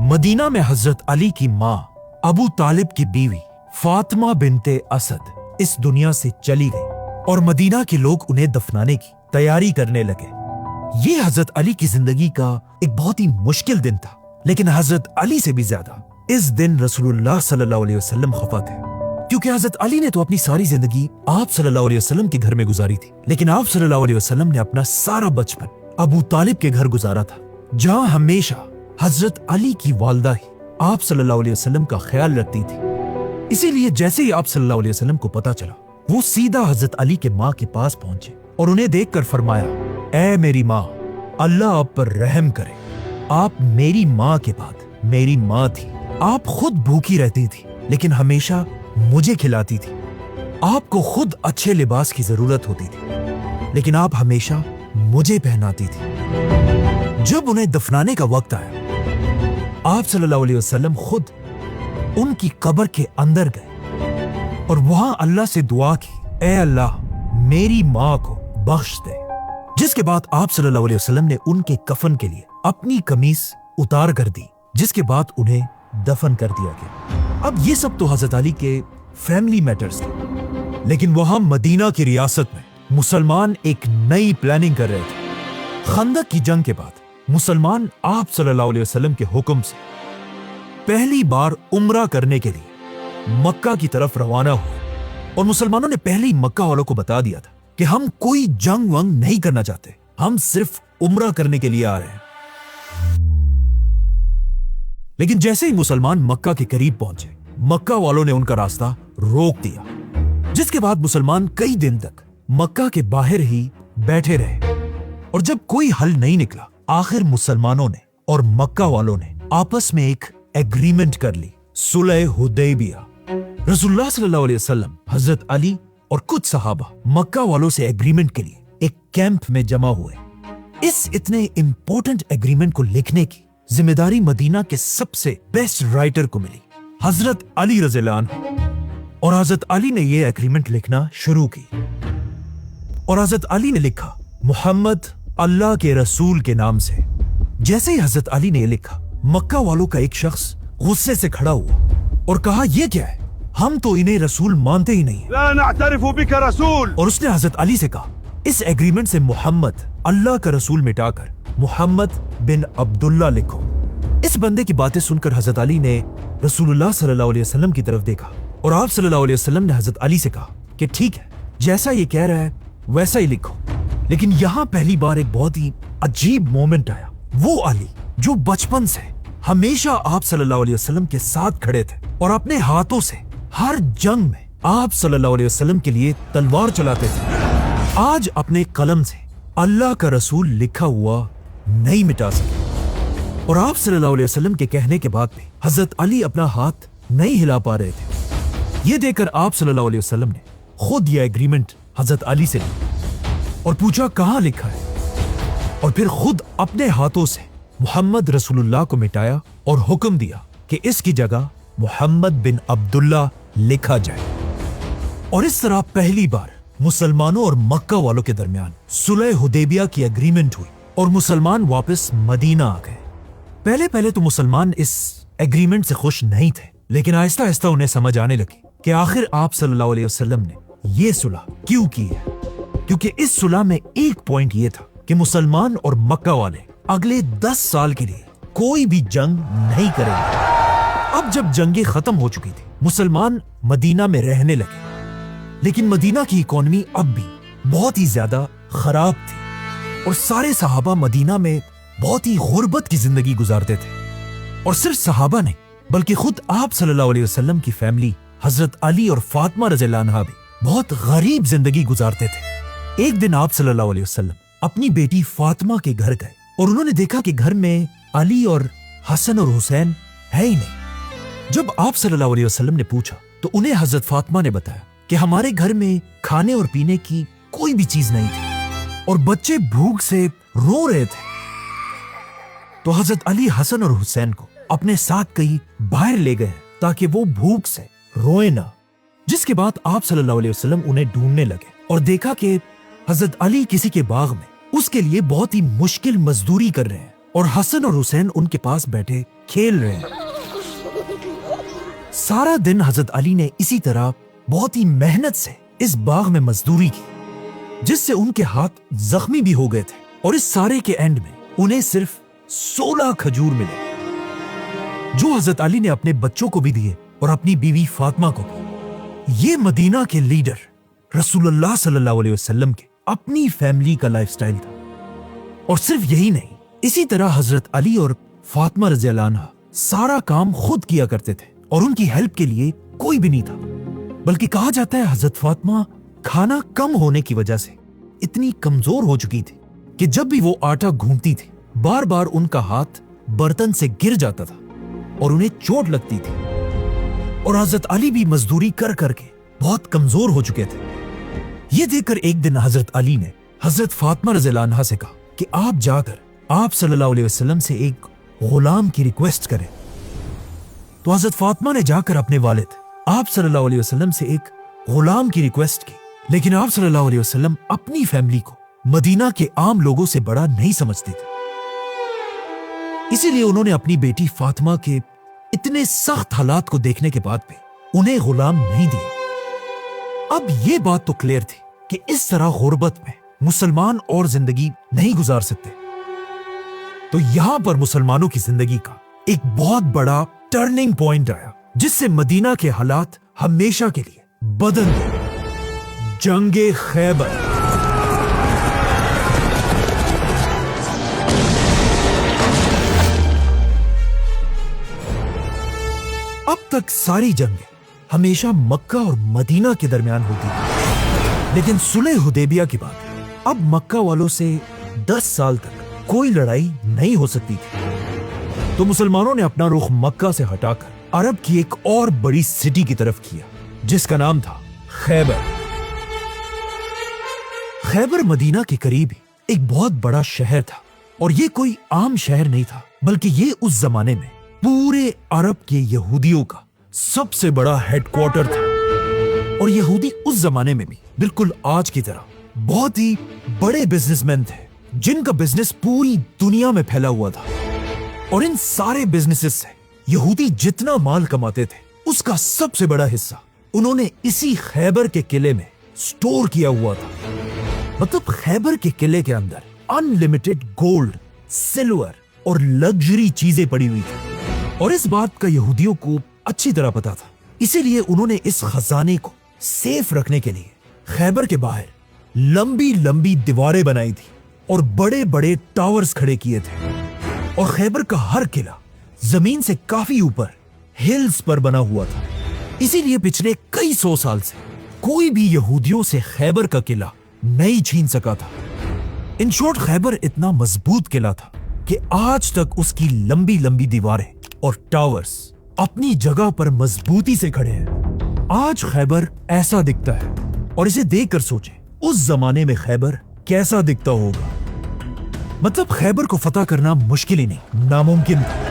S1: मदीना में हजरत अली की माँ अबू तालिब की बीवी फातिमा बिनते असद इस दुनिया से चली गई और मदीना के लोग उन्हें दफनाने की तैयारी करने लगे। ये हजरत अली की जिंदगी का एक बहुत ही मुश्किल दिन था, लेकिन हजरत अली से भी ज्यादा इस दिन रसूलुल्लाह सल्लल्लाहु अलैहि वसल्लम खफा थे, क्योंकि हजरत अली ने तो अपनी सारी जिंदगी आप सल्लल्लाहु अलैहि वसल्लम के घर में गुजारी थी, लेकिन आप सल्लल्लाहु अलैहि वसल्लम ने अपना सारा बचपन अबू तालिब के घर गुजारा था, जहां हमेशा हजरत अली की वालदा ही आप सल्लल्लाहु अलैहि वसल्लम का ख्याल रखती थी। इसीलिए जैसे ही आप सल्लल्लाहु अलैहि वसल्लम को पता चला, वो सीधा हजरत अली के माँ के पास पहुंचे और उन्हें देखकर फरमाया, ऐ मेरी माँ, अल्लाह आप पर रहम करे। आप मेरी माँ के बाद मेरी माँ थी। आप खुद भूखी रहती थी, लेकिन हमेशा मुझे खिलाती थी। आपको खुद अच्छे लिबास की जरूरत होती थी, लेकिन आप हमेशा मुझे पहनाती थी। जब उन्हें दफनाने का वक्त आया, आप सल्लल्लाहु अलैहि वसल्लम खुद उनकी कब्र के अंदर गए और वहां अल्लाह से दुआ की, ऐ अल्लाह मेरी माँ को बख्श दे। जिसके बाद आप सल्लल्लाहु अलैहि वसल्लम ने उनके कफन के लिए अपनी कमीज उतार कर दी, जिसके बाद उन्हें दफन कर दिया गया। अब ये सब तो हजरत अली के फैमिली मैटर्स थे, लेकिन वहां मदीना की रियासत में मुसलमान एक नई प्लानिंग कर रहे थे। खंदक की जंग के बाद मुसलमान आप सल्लल्लाहु अलैहि वसल्लम के हुक्म से पहली बार उम्रा करने के लिए मक्का की तरफ रवाना हुए, और मुसलमानों ने पहले ही मक्का वालों को बता दिया था कि हम कोई जंग वंग नहीं करना चाहते, हम सिर्फ उम्रा करने के लिए आ रहे हैं। लेकिन जैसे ही मुसलमान मक्का के करीब पहुंचे, मक्का वालों ने उनका रास्ता रोक दिया, जिसके बाद मुसलमान कई दिन तक मक्का के बाहर ही बैठे रहे। और जब कोई हल नहीं निकला, आखिर मुसलमानों ने और मक्का वालों ने आपस में एक एग्रीमेंट कर ली, सुलह हुदैबिया। रसूलुल्लाह सल्लल्लाहु अलैहि वसल्लम, हजरत अली और कुछ सहाबा मक्का वालों से एग्रीमेंट के लिए एक कैंप में जमा हुए। इस इतने इंपॉर्टेंट एग्रीमेंट को लिखने की जिम्मेदारी मदीना के सबसे बेस्ट राइटर को मिली, हजरत अली रज़ियल्लाहु अन्हु। और हजरत अली ने यह एग्रीमेंट लिखना शुरू की, और हजरत अली ने लिखा, मोहम्मद अल्लाह के रसूल के नाम से। जैसे ही हजरत अली ने लिखा, मक्का वालों का एक शख्स गुस्से से खड़ा हुआ और कहा, यह क्या है, हम तो इन्हें रसूल मानते ही नहीं।
S3: ला नअतरिफु बिका रसूल।
S1: और उसने हजरत अली से कहा, इस एग्रीमेंट से मोहम्मद अल्लाह का रसूल मिटाकर मोहम्मद बिन अब्दुल्ला लिखो। इस बंदे की बातें सुनकर हजरत अली ने रसूलुल्लाह सल्लल्लाहु अलैहि वसल्लम की तरफ देखा, और आप सल्लल्लाहु अलैहि वसल्लम ने हजरत अली से कहा कि ठीक है, जैसा ये कह रहा है वैसा ही लिखो। लेकिन यहां पहली बार एक बहुत ही अजीब मोमेंट आया। वो अली जो बचपन से हमेशा आप सल्लल्लाहु अलैहि वसल्लम के साथ खड़े थे और अपने हाथों से हर जंग में आप सल्लल्लाहु अलैहि वसल्लम के लिए तलवार चलाते थे, आज अपने कलम से अल्लाह का रसूल लिखा हुआ नहीं मिटा सके। और आप सल्लल्लाहु अलैहि वसल्लम के कहने के बाद भी हजरत अली अपना हाथ नहीं हिला पा रहे थे। ये देखकर आप सल्लल्लाहु अलैहि वसल्लम ने खुद यह एग्रीमेंट हजरत अली से लिया और पूछा, कहां लिखा है, और फिर खुद अपने हाथों से मोहम्मद रसूलुल्लाह को मिटाया और हुक्म दिया कि इसकी जगह मोहम्मद बिन अब्दुल्ला लिखा जाए। और इस तरह पहली बार मुसलमानों और मक्का वालों के दरमियान सुलह हुदैबिया की एग्रीमेंट हुई और मुसलमान वापस मदीना आ गए। पहले पहले तो मुसलमान इस एग्रीमेंट से खुश नहीं थे, लेकिन आहिस्ता आहिस्ता उन्हें समझ आने लगी कि आखिर आप सल्लल्लाहु अलैहि वसल्लम ने ये सुलह क्यों की है। क्योंकि इस सुलह में एक पॉइंट ये था कि मुसलमान और मक्का वाले अगले 10 साल के लिए कोई भी जंग नहीं करेंगे। अब जब जंगें खत्म हो चुकी थी, मुसलमान मदीना में रहने लगे, लेकिन मदीना की इकोनॉमी अब भी बहुत ही ज्यादा खराब थी और सारे सहाबा मदीना में बहुत ही गुर्बत की जिंदगी गुजारते थे। और सिर्फ सहाबा नहीं, बल्कि खुद आप सल्लल्लाहु अलैहि वसल्लम की फैमिली हजरत अली और फातिमा रज़ियल्लाहु अन्हा भी बहुत गरीब जिंदगी गुजारते थे। एक दिन आप सल्लल्लाहु अलैहि वसल्लम अपनी बेटी फातिमा के घर गए और उन्होंने देखा कि घर में अली और हसन और हुसैन है ही नहीं। जब आप सल्लल्लाहु अलैहि वसल्लम ने पूछा तो उन्हें हजरत फातिमा ने बताया कि हमारे घर में खाने और पीने की कोई भी चीज नहीं थी और बच्चे भूख से रो रहे थे। तो हजरत अली हसन और हुसैन को अपने साथ कहीं बाहर ले गए ताकि वो भूख से रोए ना। जिसके बाद आप सल्लल्लाहु अलैहि वसल्लम उन्हें ढूंढने लगे और देखा कि हजरत अली किसी के बाग में उसके लिए बहुत ही मुश्किल मजदूरी कर रहे हैं और हसन और हुसैन उनके पास बैठे खेल रहे हैं। सारा दिन हजरत अली ने इसी तरह बहुत ही मेहनत से इस बाग में मजदूरी की, जिससे उनके हाथ जख्मी भी हो गए थे। और इस सारे के एंड में उन्हें सिर्फ 16 खजूर मिले, जो हजरत अली ने अपने बच्चों को भी दिए और अपनी बीवी फातिमा को भी। ये मदीना के लीडर रसूलुल्लाह सल्लल्लाहु अलैहि वसल्लम के अपनी फैमिली का लाइफस्टाइल था। और सिर्फ यही नहीं, इसी तरह हजरत अली और फातिमा रज़ियल्लाहु अन्हा सारा काम खुद किया करते थे और उनकी हेल्प के लिए कोई भी नहीं था। बल्कि कहा जाता है हजरत फातिमा खाना कम होने की वजह से इतनी कमजोर हो चुकी थी कि जब भी वो आटा गूंथती थी, बार बार उनका हाथ बर्तन से गिर जाता था और उन्हें चोट लगती थी। और हजरत अली भी मजदूरी कर करके बहुत कमजोर हो चुके थे। ये देखकर एक दिन हजरत अली ने हजरत फातिमा रज़ियल्लाहु अन्हा से कहा कि आप जाकर आप सल्लल्लाहु अलैहि वसल्लम से एक गुलाम की रिक्वेस्ट करें। तो हजरत फातिमा ने जाकर अपने वालिद आप सल्लल्लाहु अलैहि वसल्लम से एक गुलाम की रिक्वेस्ट की, लेकिन आप सल्लल्लाहु अलैहि वसल्लम अपनी फैमिली को मदीना के आम लोगों से बड़ा नहीं समझते थे। इसीलिए उन्होंने अपनी बेटी फातिमा के इतने सख्त हालात को देखने के बाद भी उन्हें गुलाम नहीं दिया। अब ये बात तो क्लियर थी कि इस तरह गुर्बत में मुसलमान और जिंदगी नहीं गुजार सकते। तो यहां पर मुसलमानों की जिंदगी का एक बहुत बड़ा टर्निंग पॉइंट आया, जिससे मदीना के हालात हमेशा के लिए बदल गए। जंगे खैबर। अब तक सारी जंगें हमेशा मक्का और मदीना के दरमियान होती थी, लेकिन सुलह हुदैबिया के बाद अब मक्का वालों से 10 साल तक कोई लड़ाई नहीं हो सकती थी। तो मुसलमानों ने अपना रुख मक्का से हटाकर अरब की एक और बड़ी सिटी की तरफ किया, जिसका नाम था खैबर। खैबर मदीना के करीब ही एक बहुत बड़ा शहर था, और ये कोई आम शहर नहीं था, बल्कि ये उस जमाने में पूरे अरब के यहूदियों का सबसे बड़ा हेडक्वार्टर था। और यहूदी उस जमाने में भी बिल्कुल आज की तरह बहुत ही बड़े बिजनेसमैन थे, जिनका बिजनेस पूरी दुनिया में फैला हुआ था। और इन सारे बिजनेसेस से यहूदी जितना माल कमाते थे, उसका सबसे बड़ा हिस्सा उन्होंने इसी खैबर के किले में स्टोर किया हुआ था। मतलब खैबर के किले के अंदर अनलिमिटेड गोल्ड, सिल्वर और लग्जरी चीजें पड़ी हुई थी। और इस बात का यहूदियों को अच्छी तरह पता था, इसीलिए उन्होंने इस खजाने को सेफ रखने के लिए खैबर के बाहर लंबी लंबी दीवारें बनाई थी और बड़े बड़े टावर्स खड़े किए थे। और खैबर का हर किला जमीन से काफी ऊपर हिल्स पर बना हुआ था। इसीलिए पिछले कई 100 साल से कोई भी यहूदियों से खैबर का किला नहीं छीन सका था। इन शॉर्ट, खैबर इतना मजबूत किला था कि आज तक उसकी लंबी लंबी दीवारें और टावर्स अपनी जगह पर मजबूती से खड़े हैं। आज खैबर ऐसा दिखता है, और इसे देखकर सोचें उस जमाने में खैबर कैसा दिखता होगा। मतलब खैबर को फतह करना मुश्किल ही नहीं, नामुमकिन था।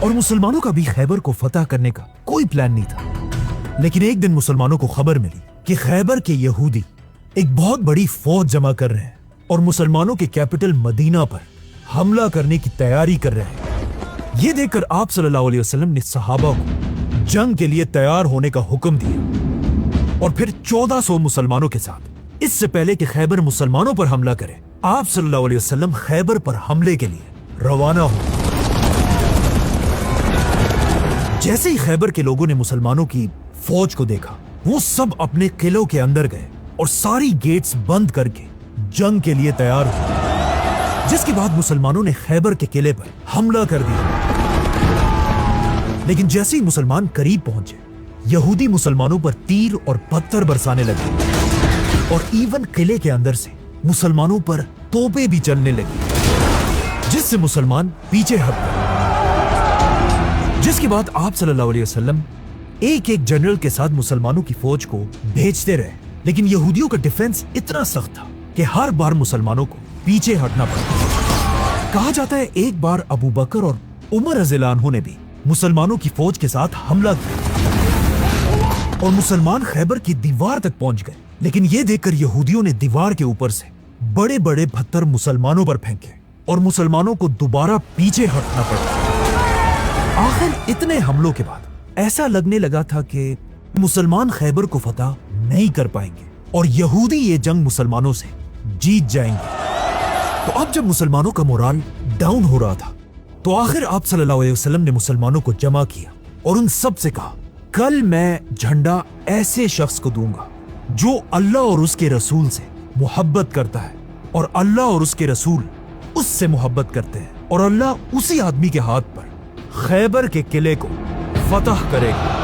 S1: और मुसलमानों का भी खैबर को फतह करने का कोई प्लान नहीं था। लेकिन एक दिन मुसलमानों को खबर मिली कि खैबर के यहूदी एक बहुत बड़ी फौज जमा कर रहे हैं और मुसलमानों के कैपिटल मदीना पर हमला करने की तैयारी कर रहे हैं। ये देखकर आप सल्लल्लाहु अलैहि वसल्लम ने सहाबा को जंग के लिए तैयार होने का हुक्म दिया। और फिर 1400 मुसलमानों के साथ, इससे पहले कि खैबर मुसलमानों पर हमला करे, आप सल्लल्लाहु अलैहि वसल्लम खैबर पर हमले के लिए रवाना हो। जैसे ही खैबर के लोगों ने मुसलमानों की फौज को देखा, वो सब अपने किलों के अंदर गए और सारी गेट्स बंद करके जंग के लिए तैयार हुए। जिसके बाद मुसलमानों ने खैबर के किले पर हमला कर दिया। लेकिन जैसे ही मुसलमान करीब पहुंचे, यहूदी मुसलमानों पर तीर और पत्थर बरसाने लगे और इवन किले के अंदर से मुसलमानों पर तोपें भी चलने लगी, जिससे मुसलमान पीछे हट गए। जिसके बाद आप सल्लल्लाहु अलैहि वसल्लम एक एक जनरल के साथ मुसलमानों की फौज को भेजते रहे। लेकिन यहूदियों का डिफेंस इतना सख्त था कि हर बार मुसलमानों को पीछे हटना पड़ा। कहा जाता है एक बार अबू बकर और उमर रज़ियल्लाहु अन्हु ने भी मुसलमानों की फौज के साथ हमला किया और मुसलमान खैबर की दीवार तक पहुंच गए। लेकिन यह देखकर यहूदियों ने दीवार के ऊपर से बड़े बड़े पत्थर मुसलमानों पर फेंके और मुसलमानों को दोबारा पीछे हटना पड़ा। आखिर इतने हमलों के बाद ऐसा लगने लगा था कि मुसलमान खैबर को फतह नहीं कर पाएंगे और यहूदी ये जंग मुसलमानों से जीत जाएंगे। तो अब जब मुसलमानों का मोराल डाउन हो रहा था तो आखिर आप सल्लल्लाहु अलैहि वसल्लम ने मुसलमानों को जमा किया और उन सब से कहा, कल मैं झंडा ऐसे शख्स को दूंगा जो अल्लाह और उसके रसूल से मोहब्बत करता है और अल्लाह और उसके रसूल उससे मोहब्बत करते हैं, और अल्लाह उसी आदमी के हाथ पर खैबर के किले को फतह करेगा।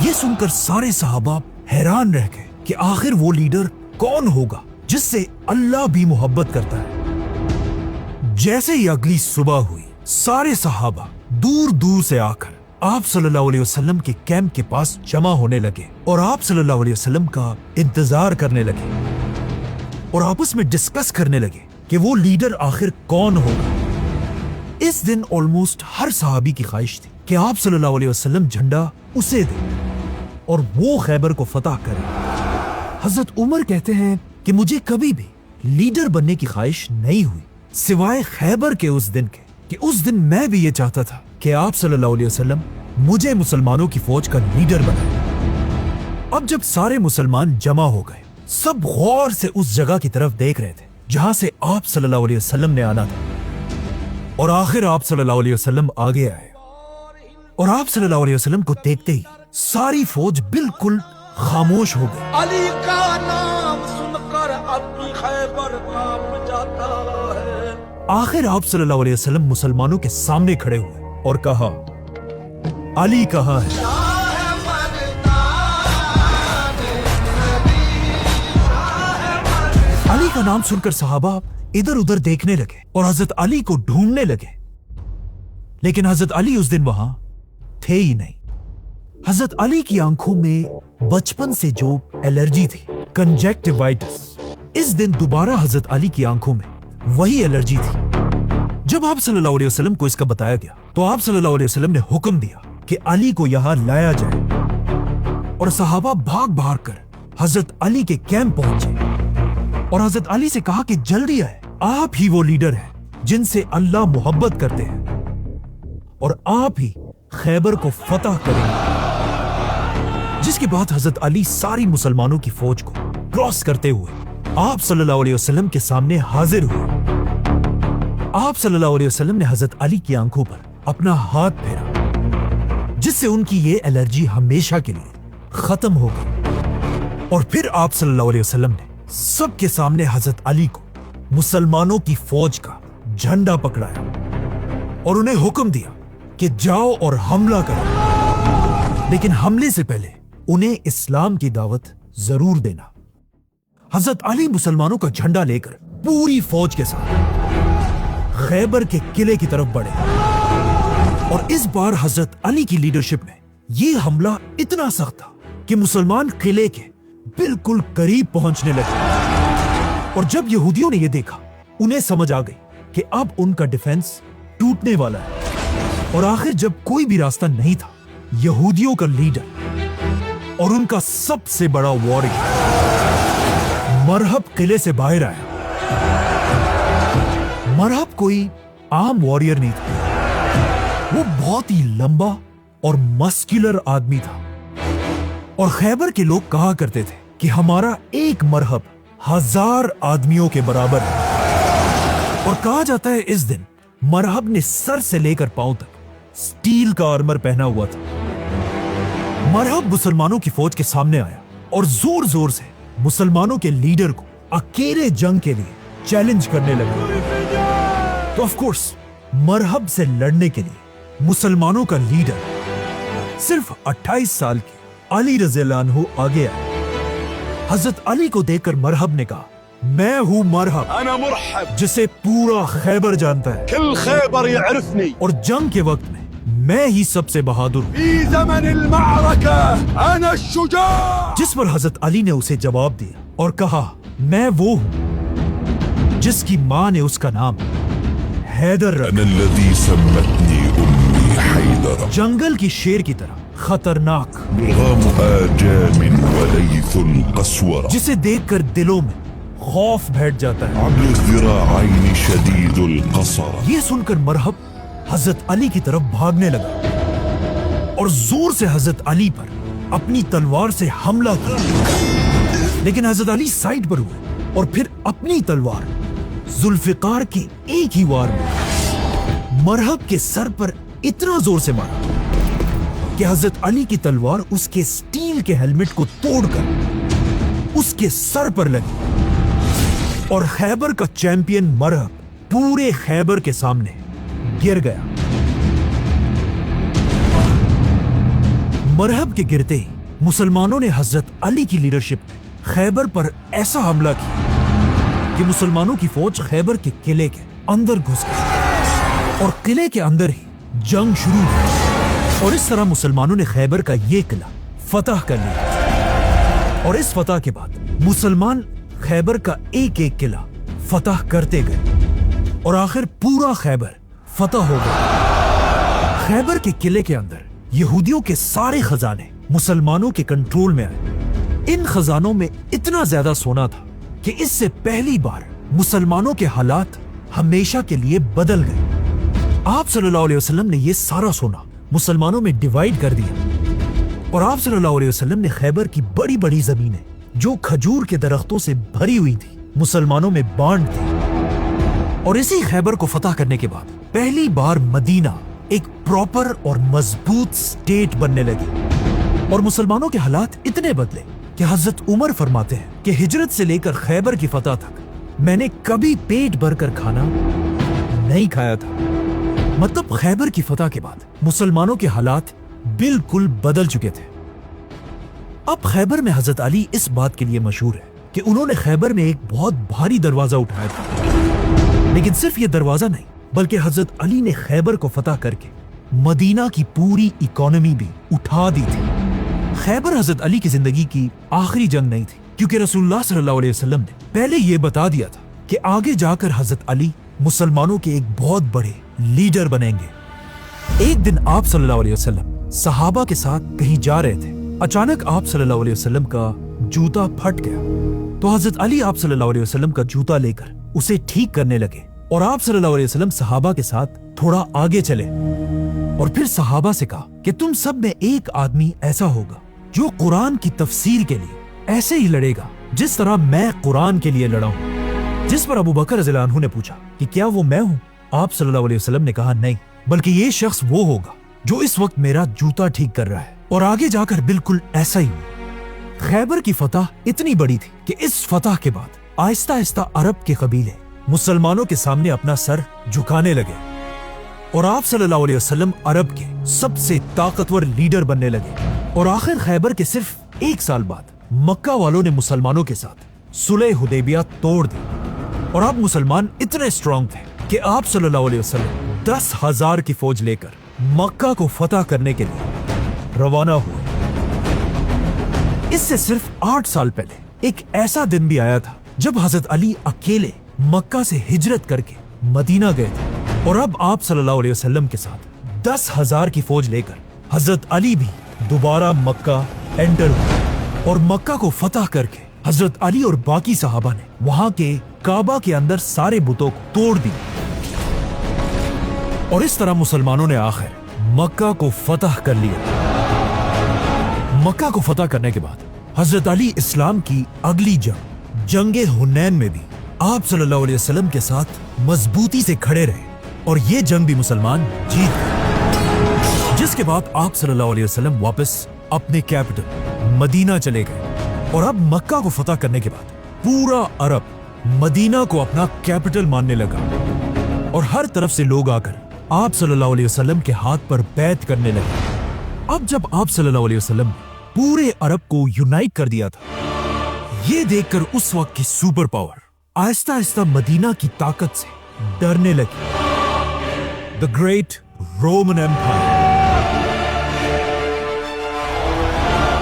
S1: ये सुनकर सारे सहाबा हैरान रह गए कि आखिर वो लीडर कौन होगा जिससे अल्लाह भी मोहब्बत करता है। जैसे ही अगली सुबह हुई, सारे सहाबा दूर दूर से आकर आप सल्लल्लाहु अलैहि वसल्लम के कैंप के पास जमा होने लगे और आप सल्लल्लाहु अलैहि वसल्लम का इंतजार करने लगे और आपस में डिस्कस करने लगे कि वो लीडर आखिर कौन होगा। इस दिन ऑलमोस्ट हर सहाबी की ख्वाहिश थी कि आप सल्लल्लाहु अलैहि वसल्लम झंडा उसे दे और वो खैबर को फतह करे। हजरत उमर कहते हैं कि मुझे कभी भी लीडर बनने की ख्वाहिश नहीं हुई सिवाय खैबर के उस दिन के, कि उस दिन मैं भी ये चाहता था कि आप सल्लल्लाहु अलैहि वसल्लम मुझे मुसलमानों की फौज का लीडर बनाए। अब जब सारे मुसलमान जमा हो गए, सब गौर से उस जगह की तरफ देख रहे थे जहां से आप सल्लल्लाहु अलैहि वसल्लम ने आना था। और आखिर आप सल्लल्लाहु अलैहि वसल्लम आगे आए और आप सल्लल्लाहु अलैहि वसल्लम को देखते ही सारी फौज बिल्कुल खामोश हो गई।
S3: अली का नाम सुनकर अपनी खैबर कांप जाता है।
S1: आखिर आप सल्लल्लाहु अलैहि वसल्लम मुसलमानों के सामने खड़े हुए और कहा, अली कहाँ है? अली का नाम सुनकर सहाबा इधर उधर देखने लगे और हजरत अली को ढूंढने लगे, लेकिन हजरत अली उस दिन वहां थे ही नहीं। हजरत अली की आंखों में बचपन से जो एलर्जी थी, कंजक्टिवाइटिस, इस दिन दोबारा हजरत अली की आंखों में वही एलर्जी थी। जब आप सल्लल्लाहु अलैहि वसल्लम को इसका बताया गया तो आप सल्लल्लाहु अलैहि वसल्लम ने हुक्म दिया कि अली को यहां लाया जाए और सहाबा भाग भाग कर हजरत अली के कैंप पहुंचे और हजरत अली से कहा कि जल्दी आए, आप ही वो लीडर हैं जिनसे अल्लाह मोहब्बत करते हैं और आप ही खैबर को फतह करेंगे। जिसके बाद हजरत अली सारी मुसलमानों की फौज को क्रॉस करते हुए आप सल्लल्लाहु अलैहि वसल्लम के सामने हाजिर हुए। आप सल्लल्लाहु अलैहि वसल्लम ने हजरत अली की आंखों पर अपना हाथ फेरा, जिससे उनकी ये एलर्जी हमेशा के लिए खत्म हो गई। और फिर आप सल्लल्लाहु अलैहि वसल्लम ने सबके सामने हजरत अली को मुसलमानों की फौज का झंडा पकड़ाया और उन्हें हुक्म दिया कि जाओ और हमला करो, लेकिन हमले से पहले उन्हें इस्लाम की दावत जरूर देना। हजरत अली मुसलमानों का झंडा लेकर पूरी फौज के साथ खैबर के किले की तरफ बढ़े और इस बार हजरत अली की लीडरशिप में यह हमला इतना सख्त था कि मुसलमान किले के बिल्कुल करीब पहुंचने लगे। और जब यहूदियों ने यह देखा, उन्हें समझ आ गई कि अब उनका डिफेंस टूटने वाला है। और आखिर जब कोई भी रास्ता नहीं था, यहूदियों का लीडर और उनका सबसे बड़ा वॉरियर मरहब किले से बाहर आया। मरहब कोई आम वॉरियर नहीं था, वो बहुत ही लंबा और मस्कुलर आदमी था। और खैबर के लोग कहा करते थे कि हमारा एक मरहब 1000 आदमियों के बराबर है। और कहा जाता है इस दिन मरहब ने सर से लेकर पांव तक स्टील का आर्मर पहना हुआ था। मरहब मुसलमानों की फौज के सामने आया और जोर जोर से मुसलमानों के लीडर को अकेले जंग के लिए चैलेंज करने लगा। तो ऑफ कोर्स मरहब से लड़ने के लिए मुसलमानों का लीडर सिर्फ 28 साल के अली रज़ियल्लाहु अन्हु आगे आए। हजरत अली को देखकर मरहब ने कहा, मैं हूं मरहब,
S3: अना मुरहब,
S1: जिसे पूरा खैबर जानता है।
S3: कुल खैबर यअरिफनी,
S1: और जंग के वक्त में मैं ही सबसे बहादुर हूं।
S3: फी ज़मन अल-मअरका अना शुजा।
S1: जिस पर हजरत अली ने उसे जवाब दिया और कहा, मैं वो हूं जिसकी मां ने उसका नाम हैदर रखा।
S4: अना अल्लज़ी सम्मतनी उम्मी हैदर।
S1: जंगल की शेर की तरह खतरनाक,
S4: मुग़ाम आजामिन वलैथुल क़स्वरा,
S1: जिसे देखकर दिलों में खौफ बैठ जाता है।
S4: अब्ल ज़िराअैन शदीदुल क़सरा।
S1: ये सुनकर मरहब हजरत अली की तरफ भागने लगा اور زور سے حضرت علی پر اپنی تلوار سے حملہ کیا، لیکن حضرت علی سائڈ پر ہوئے اور پھر اپنی تلوار ذوالفقار کے ایک ہی وار میں مرہب کے سر پر اتنا زور سے مارا کہ حضرت علی کی تلوار اس کے سٹیل کے ہیلمٹ کو توڑ کر اس کے سر پر لگی اور خیبر کا چیمپئن مرہب پورے خیبر کے سامنے گر گیا۔ مرہب کے گرتے ہی مسلمانوں نے حضرت علی کی لیڈرشپ میں خیبر پر ایسا حملہ کیا کہ مسلمانوں کی فوج خیبر کے قلعے کے اندر گھس گئی اور قلعے کے اندر ہی جنگ شروع ہوئی، اور اس طرح مسلمانوں نے خیبر کا یہ قلعہ فتح کر لیا، اور اس فتح کے بعد مسلمان خیبر کا ایک ایک قلعہ فتح کرتے گئے اور آخر پورا خیبر فتح ہو گیا۔ خیبر کے قلعے کے اندر یہودیوں کے سارے خزانے مسلمانوں کے کنٹرول میں آئے۔ ان خزانوں میں اتنا زیادہ سونا تھا کہ اس سے پہلی بار مسلمانوں کے حالات ہمیشہ کے لیے بدل گئے۔ آپ صلی اللہ علیہ وسلم نے یہ سارا سونا مسلمانوں میں ڈیوائیڈ کر دیا، اور آپ صلی اللہ علیہ وسلم نے خیبر کی بڑی بڑی زمینیں جو کھجور کے درختوں سے بھری ہوئی تھی مسلمانوں میں بانٹ دی، اور اسی خیبر کو فتح کرنے کے بعد پہلی بار مدینہ ایک پراپر اور مضبوط سٹیٹ بننے لگی، اور مسلمانوں کے حالات اتنے بدلے کہ حضرت عمر فرماتے ہیں کہ ہجرت سے لے کر خیبر کی فتح تک میں نے کبھی پیٹ بھر کر کھانا نہیں کھایا تھا۔ مطلب خیبر کی فتح کے بعد مسلمانوں کے حالات بالکل بدل چکے تھے۔ اب خیبر میں حضرت علی اس بات کے لیے مشہور ہے کہ انہوں نے خیبر میں ایک بہت بھاری دروازہ اٹھایا تھا، لیکن صرف یہ دروازہ نہیں بلکہ حضرت علی نے خیبر کو فتح کر کے مدینہ کی پوری اکانومی بھی اٹھا دی تھی۔ خیبر حضرت علی کی زندگی کی آخری جنگ نہیں تھی، کیونکہ رسول اللہ صلی اللہ علیہ وسلم نے پہلے یہ بتا دیا تھا کہ آگے جا کر حضرت علی مسلمانوں کے ایک بہت بڑے لیڈر بنیں گے۔ ایک دن آپ صلی اللہ علیہ وسلم صحابہ کے ساتھ کہیں جا رہے تھے، اچانک آپ صلی اللہ علیہ وسلم کا جوتا پھٹ گیا، تو حضرت علی آپ صلی اللہ علیہ وسلم کا جوتا لے کر اسے ٹھیک کرنے لگے، اور آپ صلی اللہ علیہ وسلم صحابہ کے ساتھ تھوڑا آگے چلے اور پھر صحابہ سے کہا کہ تم سب میں ایک آدمی ایسا ہوگا جو قرآن کی تفسیر کے لیے ایسے ہی لڑے گا جس طرح میں قرآن کے لیے لڑا ہوں۔ جس پر ابو بکر رضی اللہ عنہ نے پوچھا کہ کیا وہ میں ہوں؟ آپ صلی اللہ علیہ وسلم نے کہا نہیں، بلکہ یہ شخص وہ ہوگا جو اس وقت میرا جوتا ٹھیک کر رہا ہے، اور آگے جا کر بالکل ایسا ہی ہوا۔ خیبر کی فتح اتنی بڑی تھی کہ اس فتح کے بعد آہستہ آہستہ عرب کے قبیلے مسلمانوں کے سامنے اپنا سر جھکانے لگے، اور آپ صلی اللہ علیہ وسلم عرب کے سب سے طاقتور لیڈر بننے لگے، اور آخر خیبر کے صرف ایک سال بعد مکہ والوں نے مسلمانوں کے ساتھ صلح حدیبیہ توڑ دی، اور اب مسلمان اتنے اسٹرانگ تھے کہ آپ صلی اللہ علیہ وسلم 10,000 کی فوج لے کر مکہ کو فتح کرنے کے لیے روانہ ہوئے۔ اس سے صرف 8 سال پہلے ایک ایسا دن بھی آیا تھا جب حضرت علی اکیلے مکہ سے ہجرت کر کے مدینہ گئے تھے، اور اب آپ صلی اللہ علیہ وسلم کے ساتھ 10,000 کی فوج لے کر حضرت علی بھی دوبارہ مکہ انٹر ہوئے، اور مکہ کو فتح کر کے حضرت علی اور باقی صحابہ نے وہاں کے کعبہ کے اندر سارے بتوں کو توڑ دی، اور اس طرح مسلمانوں نے آخر مکہ کو فتح کر لیا۔ مکہ کو فتح کرنے کے بعد حضرت علی اسلام کی اگلی جنگ حنین میں بھی آپ صلی اللہ علیہ وسلم کے ساتھ مضبوطی سے کھڑے رہے، اور یہ جنگ بھی مسلمان جیت گئے، جس کے بعد آپ صلی اللہ علیہ وسلم واپس اپنے کیپٹل مدینہ چلے گئے، اور اب مکہ کو فتح کرنے کے بعد پورا عرب مدینہ کو اپنا کیپٹل ماننے لگا، اور ہر طرف سے لوگ آ کر آپ صلی اللہ علیہ وسلم کے ہاتھ پر بیعت کرنے لگے۔ اب جب آپ صلی اللہ علیہ وسلم نے پورے عرب کو یونائٹ کر دیا تھا، یہ دیکھ کر اس وقت کی سپر پاور آہستہ آہستہ مدینہ کی طاقت سے ڈرنے لگی۔ The Great Roman Empire۔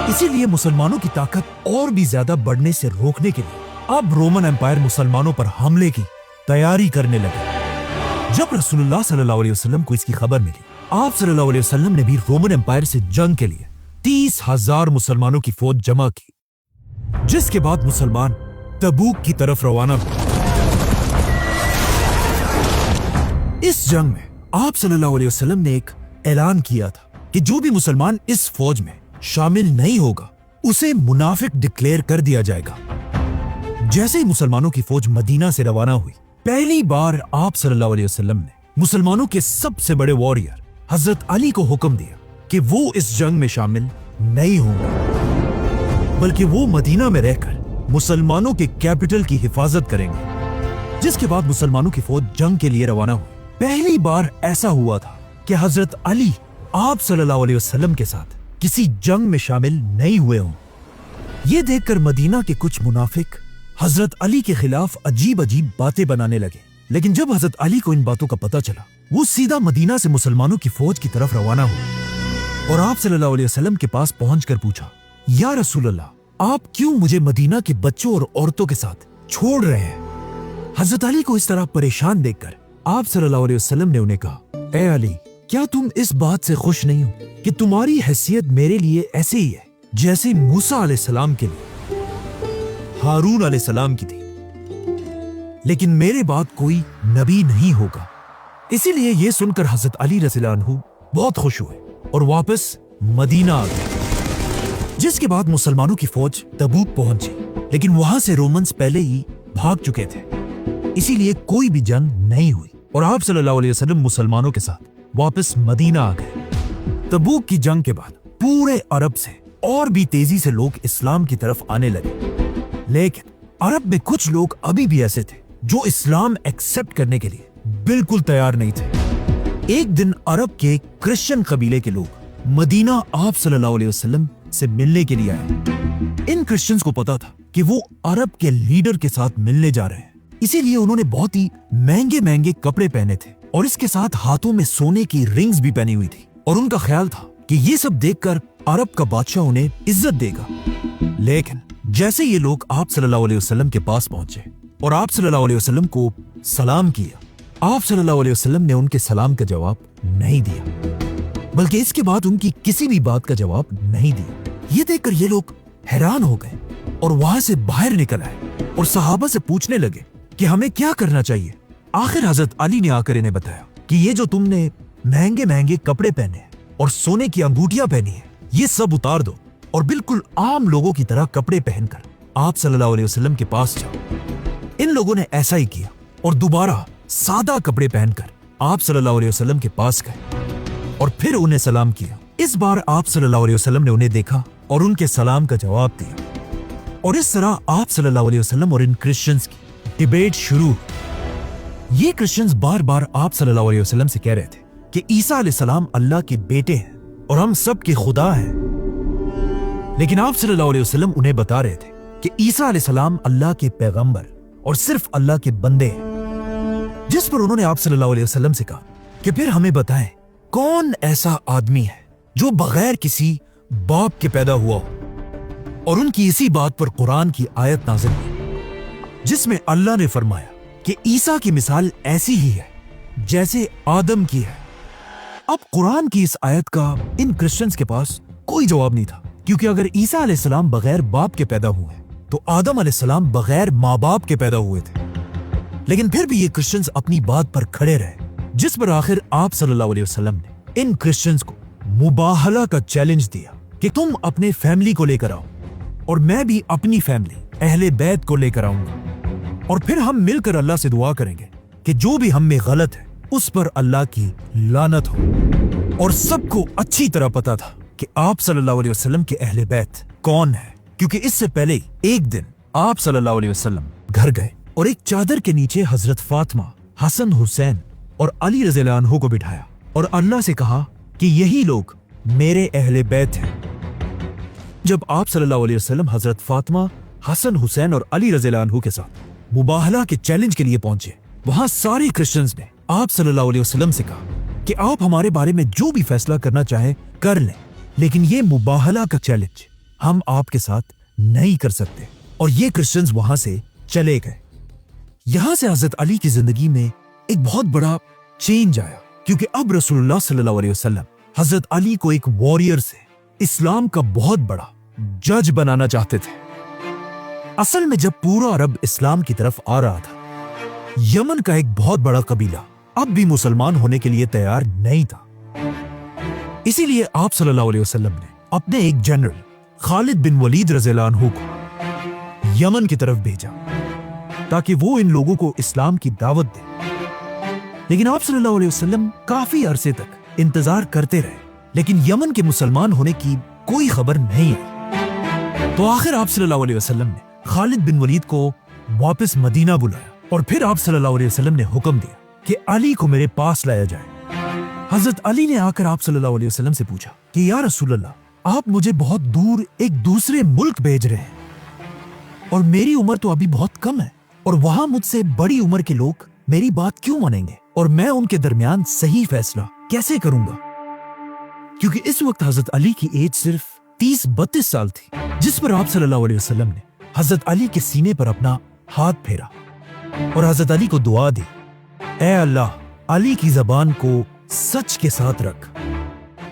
S1: اسی لیے مسلمانوں کی طاقت اور بھی زیادہ بڑھنے سے روکنے کے لیے اب رومن امپائر مسلمانوں پر حملے کی تیاری کرنے لگے۔ جب رسول اللہ صلی اللہ علیہ وسلم کو اس کی خبر ملی، آپ صلی اللہ علیہ وسلم نے بھی رومن امپائر سے جنگ کے لیے 30,000 مسلمانوں کی فوج جمع کی، جس کے بعد مسلمان تبوک کی طرف روانہ ہوئے۔ اس جنگ میں آپ صلی اللہ علیہ وسلم نے ایک اعلان کیا تھا کہ جو بھی مسلمان اس فوج میں شامل نہیں ہوگا اسے منافق ڈکلیئر کر دیا جائے گا۔ جیسے ہی مسلمانوں کی فوج مدینہ سے روانہ ہوئی، پہلی بار آپ صلی اللہ علیہ وسلم نے مسلمانوں کے سب سے بڑے واریر حضرت علی کو حکم دیا کہ وہ اس جنگ میں شامل نہیں ہوں گے، بلکہ وہ مدینہ میں رہ کر مسلمانوں کے کیپٹل کی حفاظت کریں گے۔ جس کے بعد مسلمانوں کی فوج جنگ کے لیے روانہ ہوئی۔ پہلی بار ایسا ہوا تھا کہ حضرت علی آپ صلی اللہ علیہ وسلم کے ساتھ کسی جنگ میں شامل نہیں ہوئے ہوں۔ یہ دیکھ کر مدینہ کے کچھ منافق حضرت علی کے خلاف عجیب عجیب باتیں بنانے لگے، لیکن جب حضرت علی کو ان باتوں کا پتہ چلا، وہ سیدھا مدینہ سے مسلمانوں کی فوج کی طرف روانہ ہوئے اور آپ صلی اللہ علیہ وسلم کے پاس پہنچ کر پوچھا، یا رسول اللہ، آپ کیوں مجھے مدینہ کے بچوں اور عورتوں کے ساتھ چھوڑ رہے ہیں؟ حضرت علی کو اس طرح پریشان دیکھ کر آپ صلی اللہ علیہ وسلم نے انہیں کہا، اے علی، کیا تم اس بات سے خوش نہیں ہو کہ تمہاری حیثیت میرے لیے ایسے ہی ہے جیسے موسیٰ علیہ السلام کے لیے ہارون علیہ السلام کی تھی، لیکن میرے بعد کوئی نبی نہیں ہوگا؟ اسی لیے یہ سن کر حضرت علی رضی اللہ عنہ بہت خوش ہوئے اور واپس مدینہ آ گئے۔ جس کے بعد مسلمانوں کی فوج تبوک پہنچی، لیکن وہاں سے رومنز پہلے ہی بھاگ چکے تھے، اسی لیے کوئی بھی جنگ نہیں ہوئی اور آپ صلی اللہ علیہ وسلم مسلمانوں کے ساتھ واپس مدینہ آ گئے۔ تبوک کی جنگ کے بعد پورے عرب سے اور بھی تیزی سے لوگ اسلام کی طرف آنے لگے، لیکن عرب میں کچھ لوگ ابھی بھی ایسے تھے جو اسلام ایکسپٹ کرنے کے لیے بالکل تیار نہیں تھے۔ ایک دن عرب کے کرسچن قبیلے کے لوگ مدینہ آپ صلی اللہ علیہ وسلم سے ملنے کے لیے آئے۔ ان کرسچنز کو پتا تھا کہ وہ عرب کے لیڈر کے ساتھ ملنے جا رہے ہیں، اسی لیے انہوں نے بہت ہی مہنگے مہنگے کپڑے پہنے تھے اور اس کے ساتھ ہاتھوں میں سونے کی رنگز بھی پہنی ہوئی تھی، اور ان کا خیال تھا کہ یہ سب دیکھ کر عرب کا بادشاہ انہیں عزت دے گا۔ لیکن جیسے یہ لوگ آپ صلی اللہ علیہ وسلم کے پاس پہنچے اور آپ صلی اللہ علیہ وسلم کو سلام کیا، آپ صلی اللہ علیہ وسلم نے ان کے سلام کا جواب نہیں دیا، بلکہ اس کے بعد ان کی کسی بھی بات کا جواب نہیں دیا۔ یہ دیکھ کر یہ لوگ حیران ہو گئے اور وہاں سے باہر نکل آئے اور صحابہ سے پوچھنے لگے کہ ہمیں کیا کرنا چاہیے۔ آخر حضرت علی نے آ کر انہیں بتایا کہ یہ جو تم نے مہنگے مہنگے کپڑے پہنے ہیں اور سونے کی انگوٹیاں پہنی ہیں، یہ سب اتار دو اور بالکل عام لوگوں کی طرح کپڑے پہن کر آپ صلی اللہ علیہ وسلم کے پاس جاؤ۔ ان لوگوں نے ایسا ہی کیا اور دوبارہ سادہ کپڑے پہن کر آپ صلی اللہ علیہ وسلم کے پاس گئے اور پھر انہیں سلام کیا۔ اس بار آپ صلی اللہ علیہ وسلم نے انہیں دیکھا اور ان کے سلام کا جواب دیا، اور اس طرح آپ صلی اللہ علیہ وسلم اور ان کرسچنز کی ڈیبیٹ شروع۔ یہ کرسچنز بار بار آپ صلی اللہ علیہ وسلم سے کہہ رہے تھے کہ عیسیٰ علیہ السلام اللہ کے بیٹے ہیں اور ہم سب کے خدا ہیں، لیکن آپ صلی اللہ علیہ وسلم انہیں بتا رہے تھے کہ عیسیٰ علیہ السلام اللہ کے پیغمبر اور صرف اللہ کے بندے ہیں۔ جس پر انہوں نے آپ صلی اللہ علیہ وسلم سے کہا کہ پھر ہمیں بتائیں کون ایسا آدمی ہے جو بغیر کسی باپ کے پیدا ہوا ہو، اور ان کی اسی بات پر قرآن کی آیت نازل ہوئی جس میں اللہ نے فرمایا کہ عیسیٰ کی مثال ایسی ہی ہے جیسے آدم کی ہے۔ اب قرآن کی اس آیت کا ان کرسچنز کے پاس کوئی جواب نہیں تھا، کیونکہ اگر عیسیٰ علیہ السلام بغیر باپ کے پیدا ہوئے تو آدم علیہ السلام بغیر ماں باپ کے پیدا ہوئے تھے۔ لیکن پھر بھی یہ کرسچنز اپنی بات پر کھڑے رہے، جس پر آخر آپ صلی اللہ علیہ وسلم نے ان کرسچنز کو مباہلہ کا چیلنج دیا کہ تم اپنے فیملی کو لے کر آؤ اور میں بھی اپنی فیملی اہل بیت کو لے کر آؤں گا، اور پھر ہم مل کر اللہ سے دعا کریں گے کہ جو بھی ہم میں غلط ہے اس پر اللہ کی لعنت ہو۔ اور سب کو اچھی طرح پتا تھا کہ آپ صلی اللہ علیہ وسلم کے اہل بیت کون ہے، کیونکہ اس سے پہلے ایک دن آپ صلی اللہ علیہ وسلم گھر گئے اور ایک چادر کے نیچے حضرت فاطمہ، حسن، حسین اور علی رضی اللہ عنہ کو بٹھایا اور اللہ سے کہا کہ یہی لوگ میرے اہل بیت ہیں۔ جب آپ صلی اللہ علیہ وسلم حضرت فاطمہ، حسن، حسین اور علی رضی اللہ عنہ کے ساتھ مباہلہ کے چیلنج کے لیے پہنچے، وہاں سارے کرسچنز نے آپ صلی اللہ علیہ وسلم سے کہا کہ آپ ہمارے بارے میں جو بھی فیصلہ کرنا چاہیں کر لیں، لیکن یہ مباہلہ کا چیلنج ہم آپ کے ساتھ نہیں کر سکتے۔ اور یہ کرسچنز وہاں سے چلے گئے۔ یہاں سے حضرت علی کی زندگی میں ایک بہت بڑا چینج آیا، کیونکہ اب رسول اللہ صلی اللہ علیہ وسلم حضرت علی کو ایک وارئر سے اسلام کا بہت بڑا جج بنانا چاہتے تھے۔ اصل میں جب پورا عرب اسلام کی طرف آ رہا تھا، یمن کا ایک بہت بڑا قبیلہ اب بھی مسلمان ہونے کے لیے تیار نہیں تھا۔ اسی لیے آپ صلی اللہ علیہ وسلم نے اپنے ایک جنرل خالد بن ولید رضی اللہ عنہ کو یمن کی طرف بھیجا تاکہ وہ ان لوگوں کو اسلام کی دعوت دے، لیکن آپ صلی اللہ علیہ وسلم کافی عرصے تک انتظار کرتے رہے، لیکن یمن کے مسلمان ہونے کی کوئی خبر نہیں آئی۔ تو آخر آپ صلی اللہ علیہ وسلم نے خالد بن ولید کو واپس مدینہ بلایا، اور پھر آپ صلی اللہ علیہ وسلم نے حکم دیا کہ علی کو میرے پاس لایا جائے۔ حضرت علی نے آ کر آپ صلی اللہ علیہ وسلم سے پوچھا کہ یا رسول اللہ، آپ مجھے بہت دور ایک دوسرے ملک بھیج رہے ہیں، اور میری عمر تو ابھی بہت کم ہے، اور وہاں مجھ سے بڑی عمر کے لوگ میری بات کیوں مانیں گے، اور میں ان کے درمیان صحیح فیصلہ کیسے کروں گا؟ کیونکہ اس وقت حضرت علی کی ایج صرف 30-32 سال تھی، جس پر آپ صلی اللہ علیہ وسلم نے حضرت علی کے سینے پر اپنا ہاتھ پھیرا اور حضرت علی کو دعا دی، اے اللہ، علی کی زبان کو سچ کے ساتھ رکھ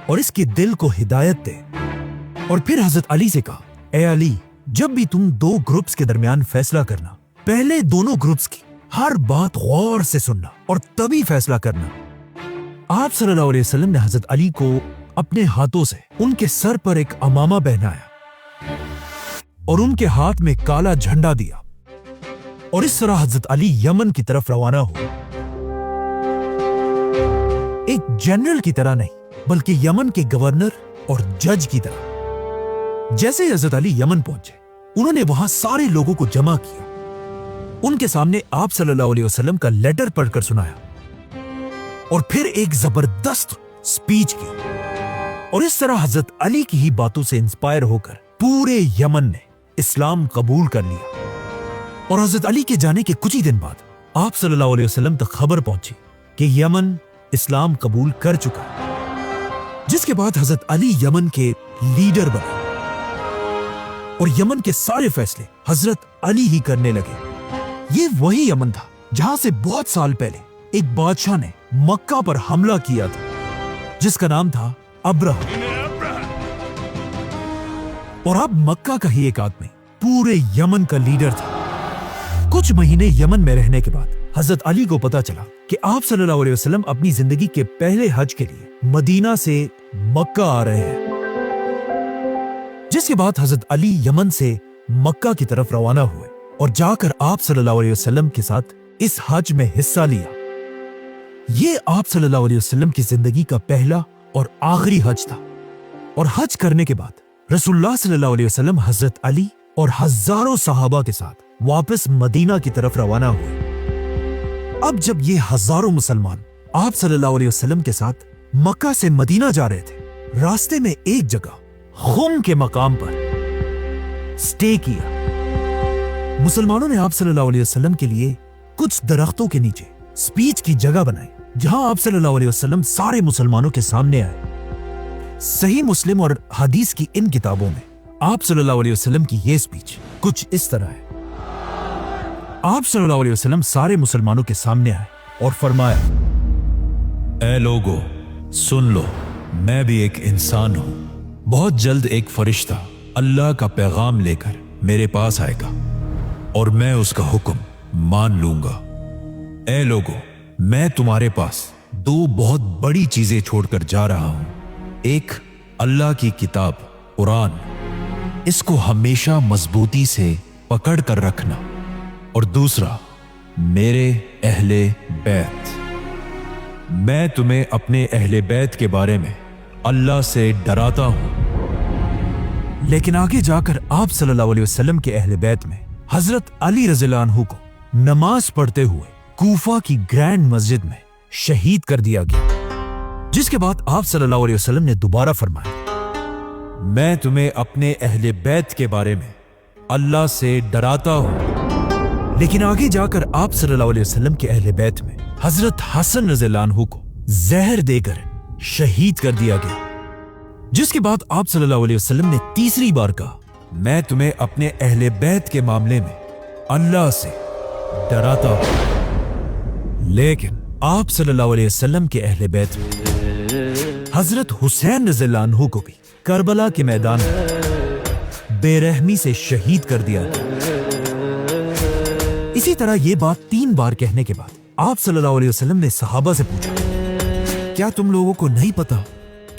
S1: اور اس کے دل کو ہدایت دے۔ اور پھر حضرت علی سے کہا، اے علی، جب بھی تم دو گروپس کے درمیان فیصلہ کرنا، پہلے دونوں گروپس کی ہر بات غور سے سننا اور تبھی فیصلہ کرنا۔ آپ صلی اللہ علیہ وسلم نے حضرت علی کو اپنے ہاتھوں سے ان کے سر پر ایک امامہ پہنایا اور ان کے ہاتھ میں کالا جھنڈا دیا، اور اس طرح حضرت علی یمن کی طرف روانہ ہوئے، ایک جنرل کی طرح نہیں بلکہ یمن کے گورنر اور جج کی طرح۔ جیسے ہی حضرت علی یمن پہنچے، انہوں نے وہاں سارے لوگوں کو جمع کیا، ان کے سامنے آپ صلی اللہ علیہ وسلم کا لیٹر پڑھ کر سنایا، اور پھر ایک زبردست سپیچ کی، اور اس طرح حضرت علی کی ہی باتوں سے انسپائر ہو کر پورے یمن نے اسلام قبول کر لیا۔ اور حضرت علی کے جانے کے کچھ ہی دن بعد آپ صلی اللہ علیہ وسلم تک خبر پہنچی کہ یمن اسلام قبول کر چکا، جس کے بعد حضرت علی یمن کے لیڈر بنے، اور یمن کے سارے فیصلے حضرت علی ہی کرنے لگے۔ یہ وہی یمن تھا جہاں سے بہت سال پہلے ایک بادشاہ نے مکہ پر حملہ کیا تھا، جس کا نام تھا ابرہہ، اور اب مکہ کا ہی ایک آدمی پورے یمن کا لیڈر تھا۔ کچھ مہینے یمن میں رہنے کے بعد حضرت علی کو پتا چلا کہ آپ صلی اللہ علیہ وسلم اپنی زندگی کے پہلے حج کے لیے مدینہ سے مکہ آ رہے ہیں، جس کے بعد حضرت علی یمن سے مکہ کی طرف روانہ ہوئے اور جا کر آپ صلی اللہ علیہ وسلم کے ساتھ اس حج میں حصہ لیا۔ یہ آپ صلی اللہ علیہ وسلم کی زندگی کا پہلا اور آخری حج تھا، اور حج کرنے کے بعد رسول اللہ صلی اللہ علیہ وسلم حضرت علی اور ہزاروں صحابہ کے ساتھ واپس مدینہ کی طرف روانہ ہوئے۔ اب جب یہ ہزاروں مسلمان آپ صلی اللہ علیہ وسلم کے ساتھ مکہ سے مدینہ جا رہے تھے، راستے میں ایک جگہ خم کے مقام پر سٹے کیا۔ مسلمانوں نے آپ صلی اللہ علیہ وسلم کے لیے کچھ درختوں کے نیچے سپیچ کی جگہ بنائی، جہاں آپ صلی اللہ علیہ وسلم سارے مسلمانوں کے سامنے آئے۔ صحیح مسلم اور حدیث کی ان کتابوں میں آپ صلی اللہ علیہ وسلم کی یہ سپیچ کچھ اس طرح ہے۔ آپ صلی اللہ علیہ وسلم سارے مسلمانوں کے سامنے آئے اور فرمایا، اے لوگو، سن لو، میں بھی ایک انسان ہوں، بہت جلد ایک فرشتہ اللہ کا پیغام لے کر میرے پاس آئے گا اور میں اس کا حکم مان لوں گا۔ اے لوگو، میں تمہارے پاس دو بہت بڑی چیزیں چھوڑ کر جا رہا ہوں، ایک اللہ کی کتاب قرآن، اس کو ہمیشہ مضبوطی سے پکڑ کر رکھنا، اور دوسرا میرے اہل بیت۔ میں تمہیں اپنے اہل بیت کے بارے میں اللہ سے ڈراتا ہوں۔ لیکن آگے جا کر آپ صلی اللہ علیہ وسلم کے اہل بیت میں حضرت علی رضی اللہ عنہ کو نماز پڑھتے ہوئے کوفہ کی گرینڈ مسجد میں شہید کر دیا گیا، جس کے بعد آپ صلی اللہ علیہ وسلم نے دوبارہ فرمایا، میں تمہیں اپنے اہل بیت کے بارے میں اللہ سے ڈراتا ہوں۔ لیکن آگے جا کر آپ صلی اللہ علیہ وسلم کے اہل بیت میں حضرت حسن رضی اللہ عنہ کو زہر دے کر شہید کر دیا گیا، جس کے بعد آپ صلی اللہ علیہ وسلم نے تیسری بار کہا، میں تمہیں اپنے اہل بیت کے معاملے میں اللہ سے ڈراتا ہوں۔ لیکن آپ صلی اللہ علیہ وسلم کے اہل بیت میں حضرت حسین رضی اللہ عنہ کو بھی کربلا کے میدان میں بے رحمی سے شہید کر دیا گیا۔ اسی طرح یہ بات 3 بار کہنے کے بعد آپ صلی اللہ علیہ وسلم نے صحابہ سے پوچھا، کیا تم لوگوں کو نہیں پتا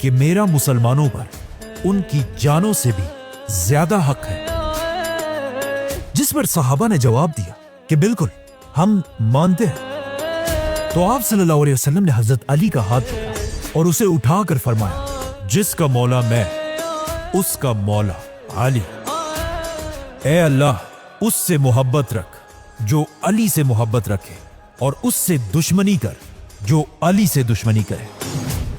S1: کہ میرا مسلمانوں پر ان کی جانوں سے بھی زیادہ حق ہے۔ جس پر صحابہ نے جواب دیا کہ بالکل ہم مانتے ہیں۔ تو آپ صلی اللہ علیہ وسلم نے حضرت علی کا ہاتھ پکڑا اور اسے اٹھا کر فرمایا، جس کا مولا میں اس کا مولا علی، اے اللہ اس سے محبت رکھ جو علی سے محبت رکھے، اور اس سے دشمنی کر جو علی سے دشمنی کرے۔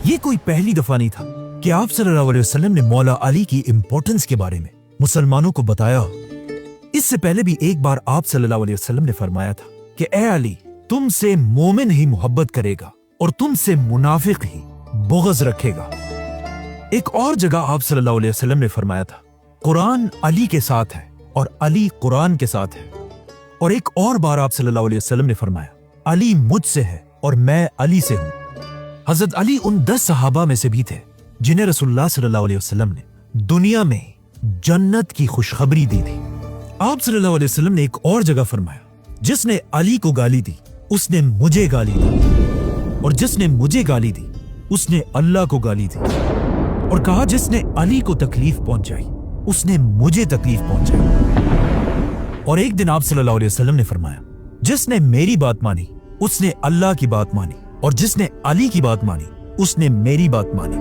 S1: یہ کوئی پہلی دفعہ نہیں تھا کہ آپ صلی اللہ علیہ وسلم نے مولا علی کی امپورٹنس کے بارے میں مسلمانوں کو بتایا۔ اس سے پہلے بھی ایک بار آپ صلی اللہ علیہ وسلم نے فرمایا تھا کہ اے علی، تم سے مومن ہی محبت کرے گا اور تم سے منافق ہی بغض رکھے گا۔ ایک اور جگہ آپ صلی اللہ علیہ وسلم نے فرمایا تھا، قرآن علی کے ساتھ ہے اور علی قرآن کے ساتھ ہے۔ اور ایک اور بار آپ صلی اللہ علیہ وسلم نے فرمایا، علی مجھ سے ہے اور میں علی سے ہوں۔ حضرت علی ان 10 صحابہ میں سے بھی تھے جنہیں رسول اللہ صلی اللہ علیہ وسلم نے دنیا میں جنت کی خوشخبری دی تھی۔ آپ صلی اللہ علیہ وسلم نے ایک اور جگہ فرمایا، جس نے علی کو گالی دی اس نے مجھے گالی دی، اور جس نے مجھے گالی دی اس نے اللہ کو گالی دی، اور کہا جس نے علی کو تکلیف پہنچائی اس نے مجھے تکلیف پہنچائی۔ اور ایک دن آپ صلی اللہ علیہ وسلم نے فرمایا، جس نے میری بات مانی اس نے اللہ کی بات مانی، اور جس نے علی کی بات مانی اس نے میری بات مانی۔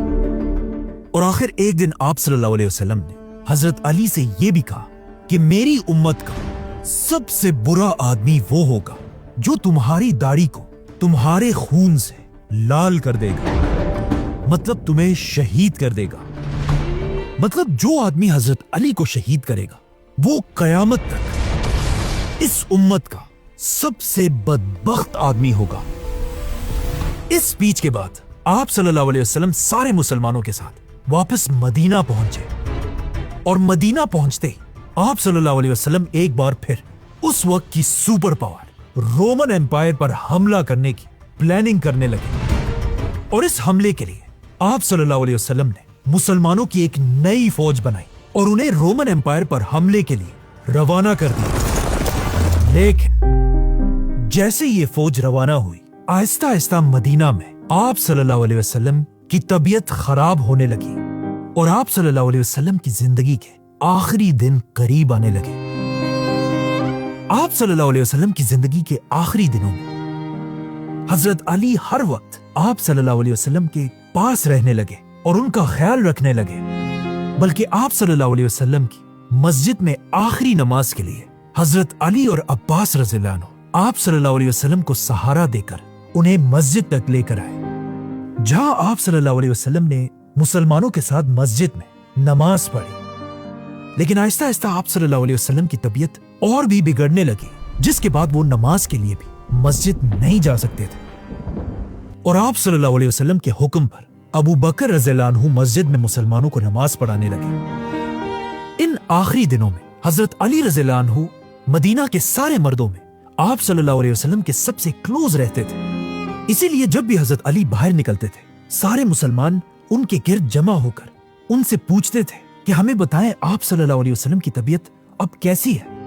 S1: اور آخر ایک دن آپ صلی اللہ علیہ وسلم نے حضرت علی سے یہ بھی کہا کہ میری امت کا سب سے برا آدمی وہ ہوگا جو تمہاری داڑھی کو تمہارے خون سے لال کر دے گا، مطلب تمہیں شہید کر دے گا۔ مطلب جو آدمی حضرت علی کو شہید کرے گا وہ قیامت تک اس امت کا سب سے بدبخت آدمی ہوگا۔ اس سپیچ کے بعد آپ صلی اللہ علیہ وسلم سارے مسلمانوں کے ساتھ واپس مدینہ پہنچے، اور مدینہ پہنچتے ہی آپ صلی اللہ علیہ وسلم ایک بار پھر اس وقت کی سپر پاور رومن ایمپائر پر حملہ کرنے کی پلاننگ کرنے لگے۔ اور اس حملے کے لیے آپ صلی اللہ علیہ وسلم نے مسلمانوں کی ایک نئی فوج بنائی اور انہیں رومن ایمپائر پر حملے کے لیے روانہ کر دیا۔ لیکن جیسے یہ فوج روانہ ہوئی، آہستہ آہستہ مدینہ میں آپ صلی اللہ علیہ وسلم کی طبیعت خراب ہونے لگی، اور آپ صلی اللہ علیہ وسلم کی زندگی کے آخری دن قریب آنے لگے۔ آپ صلی اللہ علیہ وسلم کی زندگی کے آخری دنوں میں حضرت علی ہر وقت آپ صلی اللہ علیہ وسلم کے پاس رہنے لگے اور ان کا خیال رکھنے لگے، بلکہ آپ صلی اللہ علیہ وسلم کی مسجد میں آخری نماز کے لیے حضرت علی اور عباس رضی اللہ عنہ آپ صلی اللہ علیہ وسلم کو سہارا دے کر انہیں مسجد تک لے کر آئے، جہاں آپ صلی اللہ علیہ وسلم نے مسلمانوں کے ساتھ مسجد میں نماز پڑھی۔ لیکن آہستہ آہستہ آپ صلی اللہ علیہ وسلم کی طبیعت اور بھی بگڑنے لگی، جس کے بعد وہ نماز کے لیے بھی مسجد نہیں جا سکتے تھے، اور آپ صلی اللہ علیہ وسلم کے حکم پر ابو بکر رضی اللہ عنہ مسجد میں مسلمانوں کو نماز پڑھانے لگے۔ ان آخری دنوں میں حضرت علی رضی اللہ عنہ مدینہ کے سارے مردوں میں آپ صلی اللہ علیہ وسلم کے سب سے کلوز رہتے تھے، اسی لیے جب بھی حضرت علی باہر نکلتے تھے سارے مسلمان ان کے گرد جمع ہو کر ان سے پوچھتے تھے کہ ہمیں بتائیں آپ صلی اللہ علیہ وسلم کی طبیعت اب کیسی ہے۔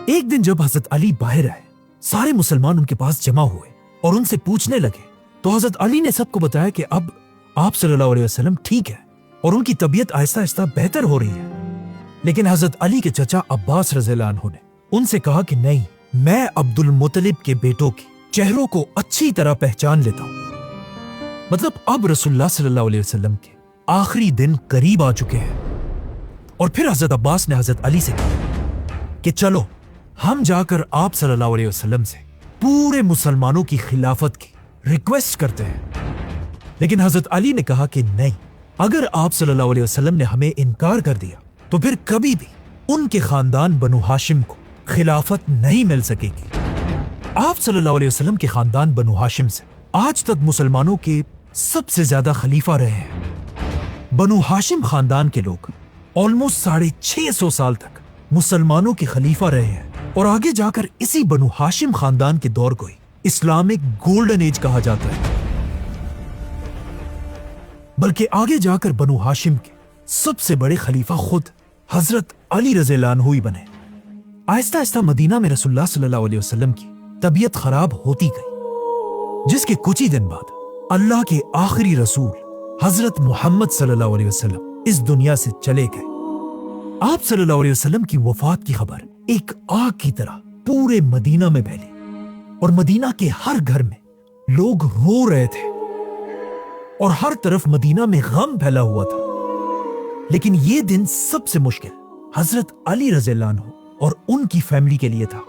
S1: ایک دن جب حضرت علی باہر آئے، سارے مسلمان ان کے پاس جمع ہوئے اور ان سے پوچھنے لگے، تو حضرت علی نے سب کو بتایا کہ اب آپ صلی اللہ علیہ وسلم ٹھیک ہے اور ان کی طبیعت آہستہ آہستہ بہتر ہو رہی ہے۔ لیکن حضرت علی کے چچا عباس رضی اللہ عنہ نے ان سے کہا کہ نہیں، میں عبد المطلب کے بیٹوں کے چہروں کو اچھی طرح پہچان لیتا ہوں۔ مطلب اب رسول اللہ صلی اللہ علیہ وسلم کے آخری دن قریب آ چکے ہیں۔ اور پھر حضرت عباس نے حضرت علی سے کہا کہ چلو ہم جا کر آپ صلی اللہ علیہ وسلم سے پورے مسلمانوں کی خلافت کی ریکویسٹ کرتے ہیں۔ لیکن حضرت علی نے کہا کہ نہیں، اگر آپ صلی اللہ علیہ وسلم نے ہمیں انکار کر دیا تو پھر کبھی بھی ان کے خاندان بنو ہاشم کو خلافت نہیں مل سکے گی۔ آپ صلی اللہ علیہ وسلم کے خاندان بنو ہاشم سے آج تک مسلمانوں کے سب سے زیادہ خلیفہ رہے ہیں۔ بنو ہاشم خاندان کے لوگ آلموسٹ 650 سال تک مسلمانوں کے خلیفہ رہے ہیں، اور آگے جا کر اسی بنو ہاشم خاندان کے دور کو ہی اسلامک گولڈن ایج کہا جاتا ہے۔ بلکہ آگے جا کر بنو ہاشم کے سب سے بڑے خلیفہ خود حضرت علی رضی اللہ عنہ ہی بنے۔ آہستہ آہستہ مدینہ میں رسول اللہ صلی اللہ علیہ وسلم کی طبیعت خراب ہوتی گئی، جس کے کچھ ہی دن بعد اللہ کے آخری رسول हजरत मोहम्मद सल्लल्लाहु अलैहि वसल्लम इस दुनिया से चले गए। आप सल्लल्लाहु अलैहि वसल्लम की वफात की खबर एक आग की तरह पूरे मदीना में फैली और मदीना के हर घर में लोग रो रहे थे और हर तरफ मदीना में गम फैला हुआ था। लेकिन ये दिन सबसे मुश्किल हजरत अली रज़ियल्लाहु अन्हु और उनकी फैमिली के लिए था,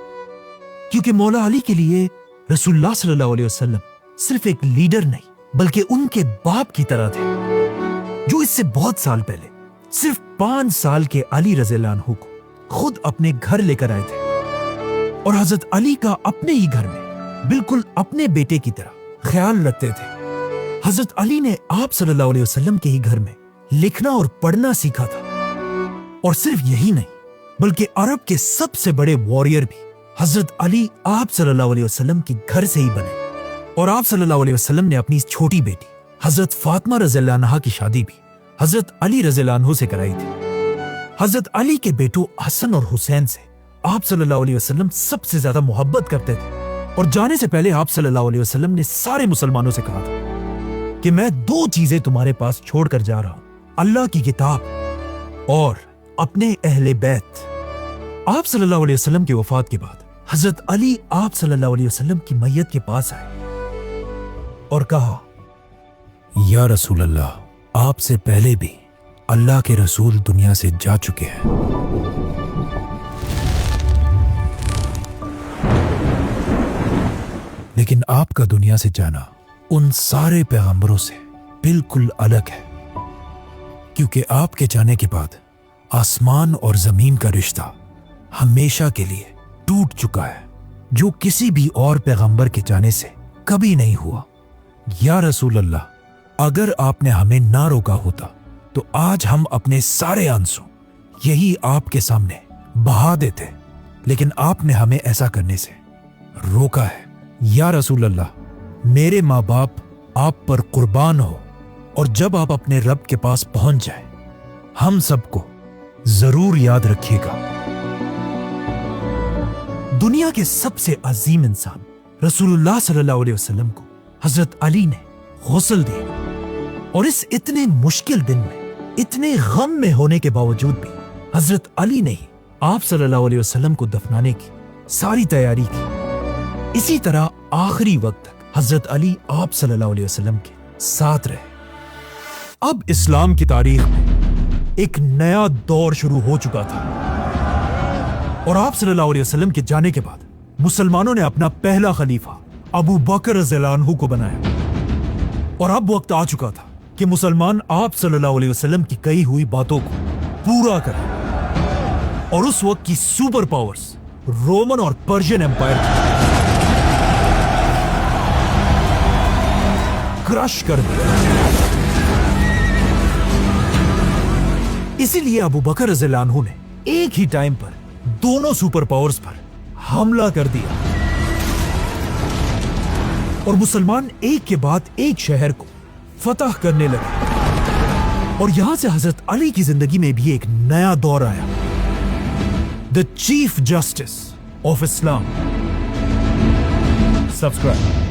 S1: क्योंकि मौला अली के लिए रसूलुल्लाह सल्लल्लाहु अलैहि वसल्लम सिर्फ एक लीडर नहीं बल्कि उनके बाप की तरह थे, जो इससे बहुत साल पहले सिर्फ 5 साल के अली रज़ियल्लाहु अन्हु को खुद अपने घर लेकर आए थे और हजरत अली का अपने ही घर में बिल्कुल अपने बेटे की तरह ख्याल रखते थे। हजरत अली ने आप सल्लल्लाहु अलैहि वसल्लम के ही घर में लिखना और पढ़ना सीखा था, और सिर्फ यही नहीं बल्कि अरब के सबसे बड़े वॉरियर भी हजरत अली आप सल्लल्लाहु अलैहि वसल्लम के घर से ही बने। और आप सल्लल्लाहु अलैहि वसल्लम ने अपनी छोटी बेटी हजरत फातिमा रज़ियल्लाहु अन्हा की शादी भी हजरत अली रज़ियल्लाहु अन्हु से कराई थी। हजरत अली के बेटों हसन और हुसैन से आप सल्लल्लाहु अलैहि वसल्लम सबसे ज्यादा मोहब्बत करते थे, और जाने से पहले आप सल्लल्लाहु अलैहि वसल्लम ने सारे मुसलमानों से कहा था कि मैं 2 चीजें तुम्हारे पास छोड़कर जा रहा हूं, अल्लाह की किताब और अपने अहले बैत। आप सल्लल्लाहु अलैहि वसल्लम की वफात के बाद हजरत अली आप सल्लल्लाहु अलैहि वसल्लम की मैयत के पास आए और कहा, या रसूल अल्लाह, आपसे पहले भी अल्लाह के रसूल दुनिया से जा चुके हैं, लेकिन आपका दुनिया से जाना उन सारे पैगंबरों से बिल्कुल अलग है, क्योंकि आपके जाने के बाद आसमान और जमीन का रिश्ता हमेशा के लिए टूट चुका है, जो किसी भी और पैगंबर के जाने से कभी नहीं हुआ। या रसूल अल्लाह, अगर आपने हमें ना रोका होता तो आज हम अपने सारे आंसू यही आपके सामने बहा देते, लेकिन आपने हमें ऐसा करने से रोका है। या रसूल अल्लाह, मेरे माँ बाप आप पर कुर्बान हो, और जब आप अपने रब के पास पहुंच जाएं, हम सबको जरूर याद रखिएगा। दुनिया के सबसे अजीम इंसान रसूलुल्लाह सल्लल्लाहु अलैहि वसल्लम को हजरत अली ने गुस्ल दिया, और इस इतने मुश्किल दिन में, इतने गम में होने के बावजूद भी हजरत अली ने ही आप सल्लल्लाहु अलैहि वसल्लम को दफनाने की सारी तैयारी की। इसी तरह आखिरी वक्त तक हजरत अली आप सल्लल्लाहु अलैहि वसल्लम के साथ रहे। अब इस्लाम की तारीख में एक नया दौर शुरू हो चुका था, और आप सल्लल्लाहु अलैहि वसल्लम के जाने के बाद मुसलमानों ने अपना पहला खलीफा अबू बकर रज़ियल्लाहु अन्हु को बनाया, और अब वक्त आ चुका था कि मुसलमान आप सल्लल्लाहु अलैहि वसल्लम की कही हुई बातों को पूरा करें, और उस वक्त की सुपर पावर्स रोमन और पर्शियन एम्पायर क्रश कर दिया। इसीलिए अबू बकर रज़ियल्लाहु अन्हु ने एक ही टाइम पर दोनों सुपर पावर्स पर हमला कर दिया, और मुसलमान एक के बाद एक शहर को फतह करने लगे, और यहां से हजरत अली की जिंदगी में भी एक नया दौर आया, the chief justice of Islam. Subscribe.